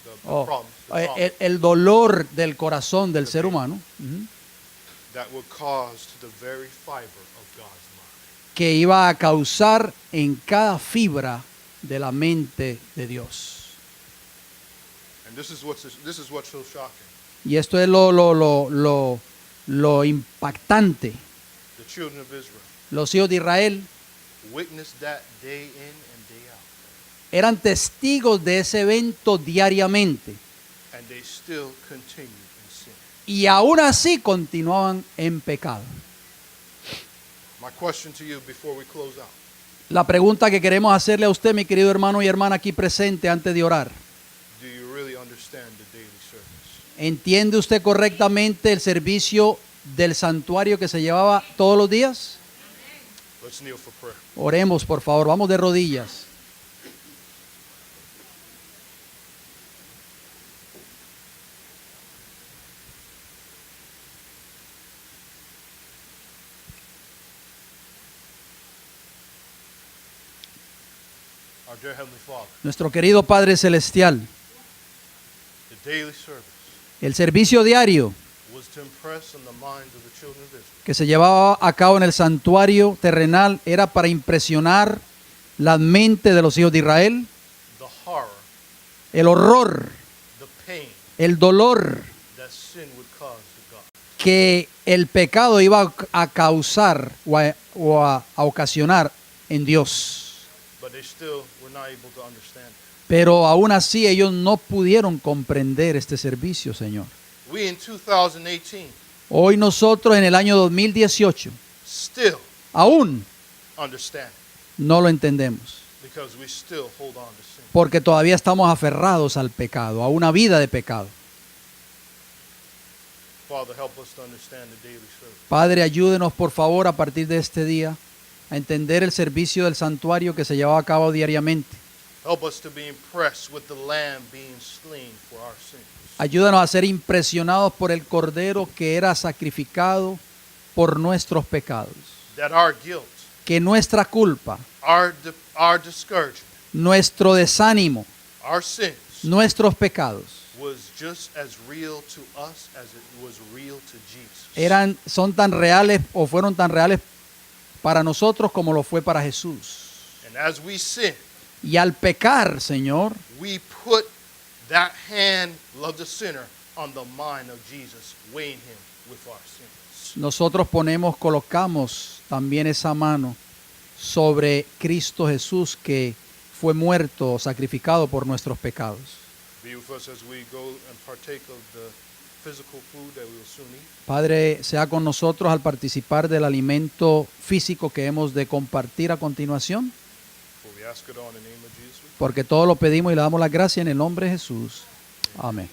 The problems. The problems el dolor del corazón del ser humano, that would cause to the very fiber of God's mind. que iba a causar en cada fibra de la mente de Dios. And this is what's so shocking. Y esto es lo impactante. The children of Israel Los hijos de Israel witnessed that day in and day out, eran testigos de ese evento diariamente and they still continued in sin. y aún así continuaban en pecado. My question to you before we close out: La pregunta que queremos hacerle a usted, mi querido hermano y hermana aquí presente antes de orar: do you really understand the daily service? ¿entiende usted correctamente el servicio del santuario que se llevaba todos los días? Let's kneel for prayer. Oremos, por favor, vamos de rodillas. Our dear Heavenly Father, Nuestro querido Padre Celestial, the daily service el servicio diario was to impress on the minds of the children of Israel que se llevaba a cabo en el santuario terrenal era para impresionar la mente de los hijos de Israel, the horror, el horror, the pain el dolor that sin would cause to God. que el pecado iba a causar o a ocasionar en Dios. But they still were not able to understand it. Pero aún así ellos no pudieron comprender este servicio, Señor. We in 2018 Hoy nosotros en el año 2018 still aún understand it no lo entendemos, because we still hold on to sin. porque todavía estamos aferrados al pecado, a una vida de pecado. Father, help us to understand the daily service. Padre, ayúdenos por favor a partir de este día a entender el servicio del santuario que se llevaba a cabo diariamente. Help us to be impressed with the lamb being slain for our sins. Ayúdanos a ser impresionados por el cordero que era sacrificado por nuestros pecados. That our guilt, Que nuestra culpa, our discouragement, nuestro desánimo, our sins nuestros pecados was just as real to us as it was real to Jesus. son tan reales o fueron tan reales para nosotros como lo fue para Jesús. And as we sin, Y al pecar, Señor, we put that hand of the sinner on the mind of Jesus, weighing him with our sins. nosotros colocamos también esa mano sobre Cristo Jesús que fue muerto, sacrificado por nuestros pecados. Be with us as we go and partake of the physical food that we will soon eat. Padre, sea con nosotros al participar del alimento físico que hemos de compartir a continuación, For we ask it all in the name of Jesus. porque todo lo pedimos y le damos las gracias en el nombre de Jesús. Amén.